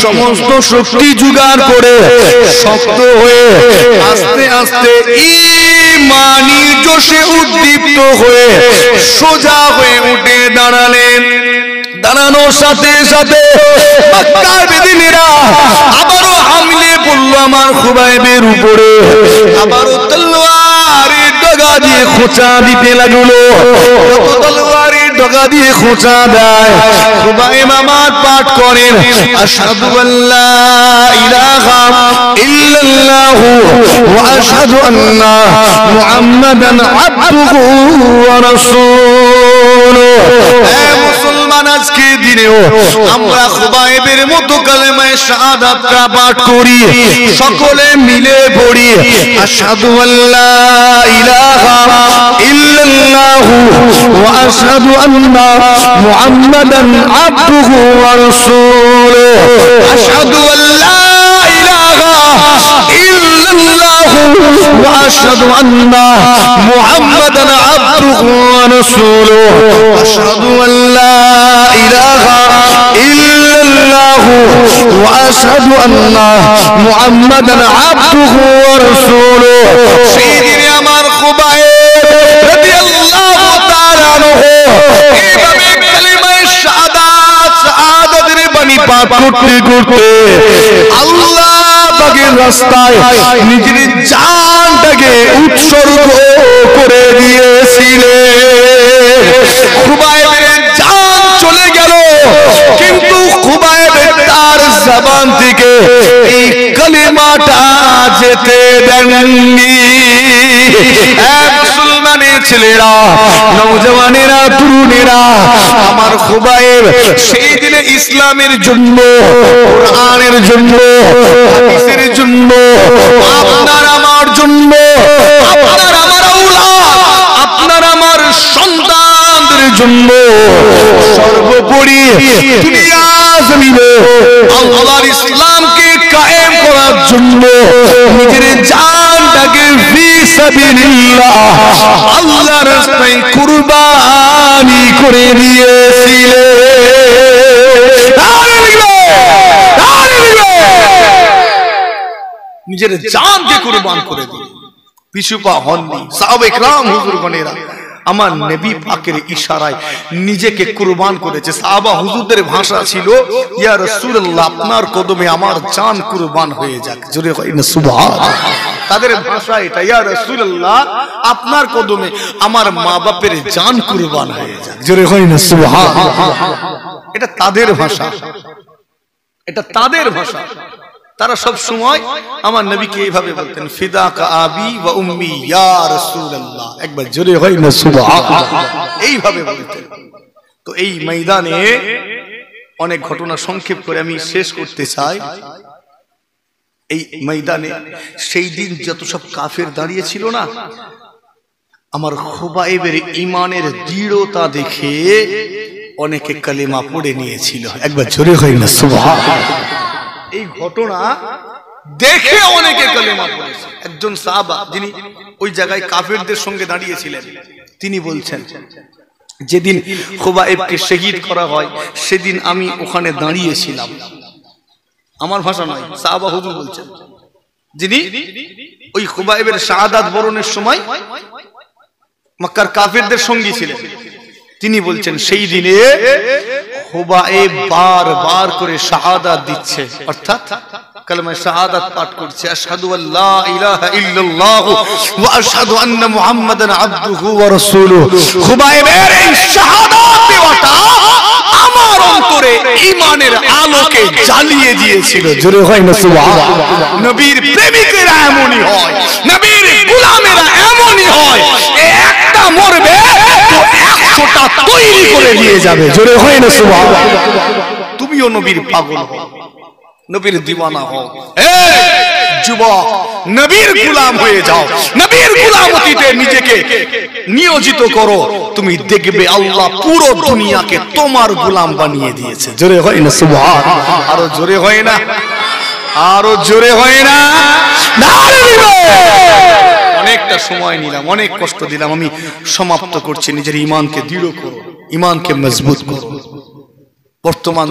Speaker 1: সমস্ত শক্তি জোগাড় করে শক্ত হয়ে আস্তে আস্তে ঈমানি জোশে উদ্দীপ্ত হয়ে সোজা হয়ে উঠে দাঁড়ালেন দাঁড়ানোর সাথে সাথে মক্কার বেদিনেরা আবারও হামলে পড়ল আমার খুবাইবের উপরে। আবারও তলোয়ারের ডগা দিয়ে খোঁচা দিতে লাগলো। তলোয়ারের ডগা দিয়ে খোঁচা দেয়। খুবাইব আমার পাঠ করেন আশহাদু আল্লা ইলাহা ইল্লাল্লাহু ওয়া আশহাদু আন্না মুহাম্মাদান আবদুহু ওয়া রাসূলুহু। হে মুসলমান, আজকে দিনেও আমরা খুবাইবের মতো কালেমায়ে শাহাদাতটা পাঠ করি, সকলে মিলে পড়ি আশহাদু আল্লা ইলাহা ইল্লাল্লাহু ওয়া আশহাদু আন্না মুহাম্মাদান আবদুহু ওয়া রাসূলুহু। আশহাদু আল্লা ইলাহা ইল্লাল্লাহু ওয়া আশহাদু আন্না মুহাম্মাদান আবদুহু ওয়া রাসূলুহু। আশহাদু আল্লা ইলাহা ইল্লাল্লাহু ওয়া আশহাদু আন্না মুহাম্মাদান আবদুহু ওয়া রাসূলুহু। সেদিন আমার খুবাইব রাদিয়াল্লাহু তাআলা আনহু এইভাবে কালিমায়ে শাহাদাতের বাণী পাঠ করতে করতে আল্লাহ পাকের রাস্তায় নিজের জানটাকে উৎসর্গ করে দিয়েছিলেন। খুবাইবের জান চলে গেল, কিন্তু খুবাইবের তার জবান থেকে এই কালিমাটা যেতে দেননি। মুসলমানের ছেলেরা, নওজওয়ানেরা, তরুণেরা, আমার খুবাইব সেই দিনে ইসলামের জন্য, কোরআনের জন্য, হাদিসের জন্য, আপনার আমার জন্য, আপনার আমার আওলাদ, আপনার আমার সন্তানদের জন্য সর্বোপরি দুনিয়া জমিনে আল্লাহর ইসলামকে কায়েম করার জন্য নিজের জানটাকে ফি সাবিলিল্লাহ আল্লাহর রাস্তায় কুরবানি করে দিয়েছিলেন। নিজের জানকে কুরবান করে দিলেন, পিছুপা হননি। সাহাবা ইকরাম হুজুরগণেরা আমার নবী পাকের ইশারায় নিজেকে কুরবান করেছে। সাহাবা হুজুরদের ভাষা ছিল ইয়া রাসূলুল্লাহ, আপনার কদমে আমার জান কুরবান হয়ে যাক। জোরে কই না সুবহানাল্লাহ। তাদের ভাষা এটা, ইয়া রাসূলুল্লাহ, আপনার কদমে আমার মা বাপের জান কুরবান হয়ে যাক। জোরে কই না সুবহানাল্লাহ। এটা তাদের ভাষা, এটা তাদের ভাষা। তারা সব সময় আমার নবীকে এইভাবে বলতেন, ফিদাকা আবি ওয়া উম্মি ইয়া রাসূলুল্লাহ। একবার জোরে হয় না সুবহানাল্লাহ, এইভাবে বলতেন। তো এই ময়দানে অনেক ঘটনা সংক্ষেপ করে আমি শেষ করতে চাই। এই ময়দানে সেই দিন যত সব কাফের দাঁড়িয়ে ছিল না, আমার খুবাইবের ঈমানের দৃঢ়তা দেখে অনেকে কালেমা পড়ে নিয়েছিল। একবার জোরে হয় না সুবহানাল্লাহ। এই ঘটনা দেখে অনেকে কালেমা পড়েছে। একজন সাহাবা যিনি ওই জায়গায় কাফেরদের সঙ্গে দাঁড়িয়েছিলেন, তিনি বলছেন, যেদিন খুবাইবকে শহীদ করা হয় সেদিন আমি ওখানে দাঁড়িয়েছিলাম। আমার ভাষা নয়, সাহাবা হুজুর বলছেন, যিনি ওই খুবাইবের শাহাদাত বরণের সময় মক্কার কাফেরদের সঙ্গী ছিলেন, তিনি বলছেন সেই দিনে খুবাইব বারবার করে শাহাদাত দিচ্ছে, অর্থাৎ কালেমা শাহাদাত পাঠ করছে, আশহাদু আল্লা ইলাহা ইল্লাল্লাহ ওয়া আশহাদু আন্না মুহাম্মাদান আবদুহু ওয়া রাসূলুহু। খুবাইবের এই শাহাদাত দেওয়াটা আমার অন্তরে ঈমানের আলোকে জ্বালিয়ে দিয়েছিল। জোরে হয় না সুবহানাল্লাহ। নবীর প্রেমিকেরা এমনই হয়, নবীর গোলামেরা এমনই হয়, একটা মরবে তো 100টা তৈরি করে দিয়ে যাবে। জোরে হয় না সুবহানাল্লাহ। তুমিও নবীর পাগল হও, নবীর দিওয়ানা হও। যুবক, নবীর গোলাম হয়ে যাও, নবীর গোলামতিতে নিজেকে নিয়োজিত করো, তুমি দেখবে আল্লাহ পুরো দুনিয়াকে তোমার গোলাম বানিয়ে দিয়েছে। জোরে হয় না সুবহানাল্লাহ। আরো জোরে হয় না, আরো জোরে হয় না। অনেকটা সময় নিলাম, অনেক কষ্ট দিলাম, আমি সমাপ্ত করছি। নিজের ঈমানকে দৃঢ় করো, ঈমানকে মজবুত করো। বর্তমান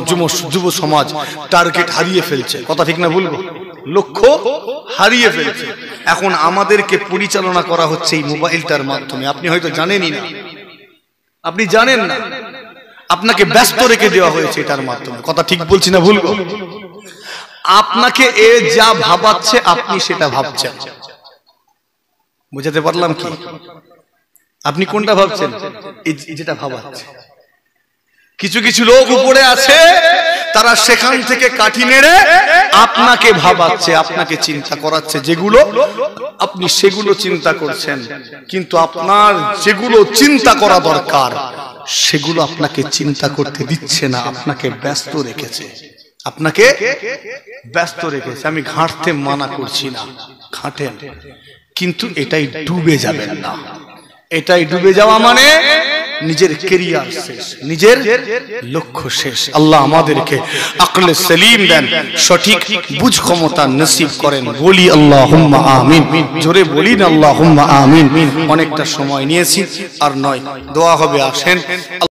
Speaker 1: যুব সমাজ টার্গেট হারিয়ে ফেলছে, কথা ঠিক না বলবো, লক্ষ্য হারিয়ে ফেলছে। এখন আমাদেরকে পরিচালনা করা হচ্ছে এই মোবাইলটার মাধ্যমে। আপনি হয়তো জানেনই না, আপনি জানেন না, আপনাকে ব্যস্ত রেখে দেওয়া হয়েছে এটার মাধ্যমে। কথা ঠিক বলছি না ভুল? আপনাকে এ যা ভাবাচ্ছে আপনি সেটা ভাবছেন। বুঝাতে পারলাম কি? আপনি কোনটা ভাবছেন? যেটা ভাবাচ্ছে। কিছু কিছু লোক উপরে আছে, তারা সেখান থেকে কাঠি নেড়ে আপনাকে ভাবাচ্ছে, আপনাকে চিন্তা করাচ্ছে, যেগুলো আপনি সেগুলো চিন্তা করছেন, কিন্তু আপনার যেগুলো চিন্তা করা দরকার সেগুলো আপনাকে চিন্তা করতে দিচ্ছে না, আপনাকে ব্যস্ত রেখেছে। আপনাকে ব্যস্ত রেখেছে। আমি ঘাঁটতে মানা করছি না, ঘাঁটেন, কিন্তু এটাই ডুবে যাবেন না। এটাই ডুবে যাওয়া মানে নিজের ক্যারিয়ার শেষ, নিজের লক্ষ্য শেষ। আল্লাহ আমাদেরকে আকলে সলিম দেন, সঠিক বুঝ ক্ষমতা নসিব করেন। বলি আল্লাহুম্মা আমিন। জোরে বলি না আল্লাহুম্মা আমিন। অনেকটা সময় নিয়েছি, আর নয়, দোয়া হবে। আসেন।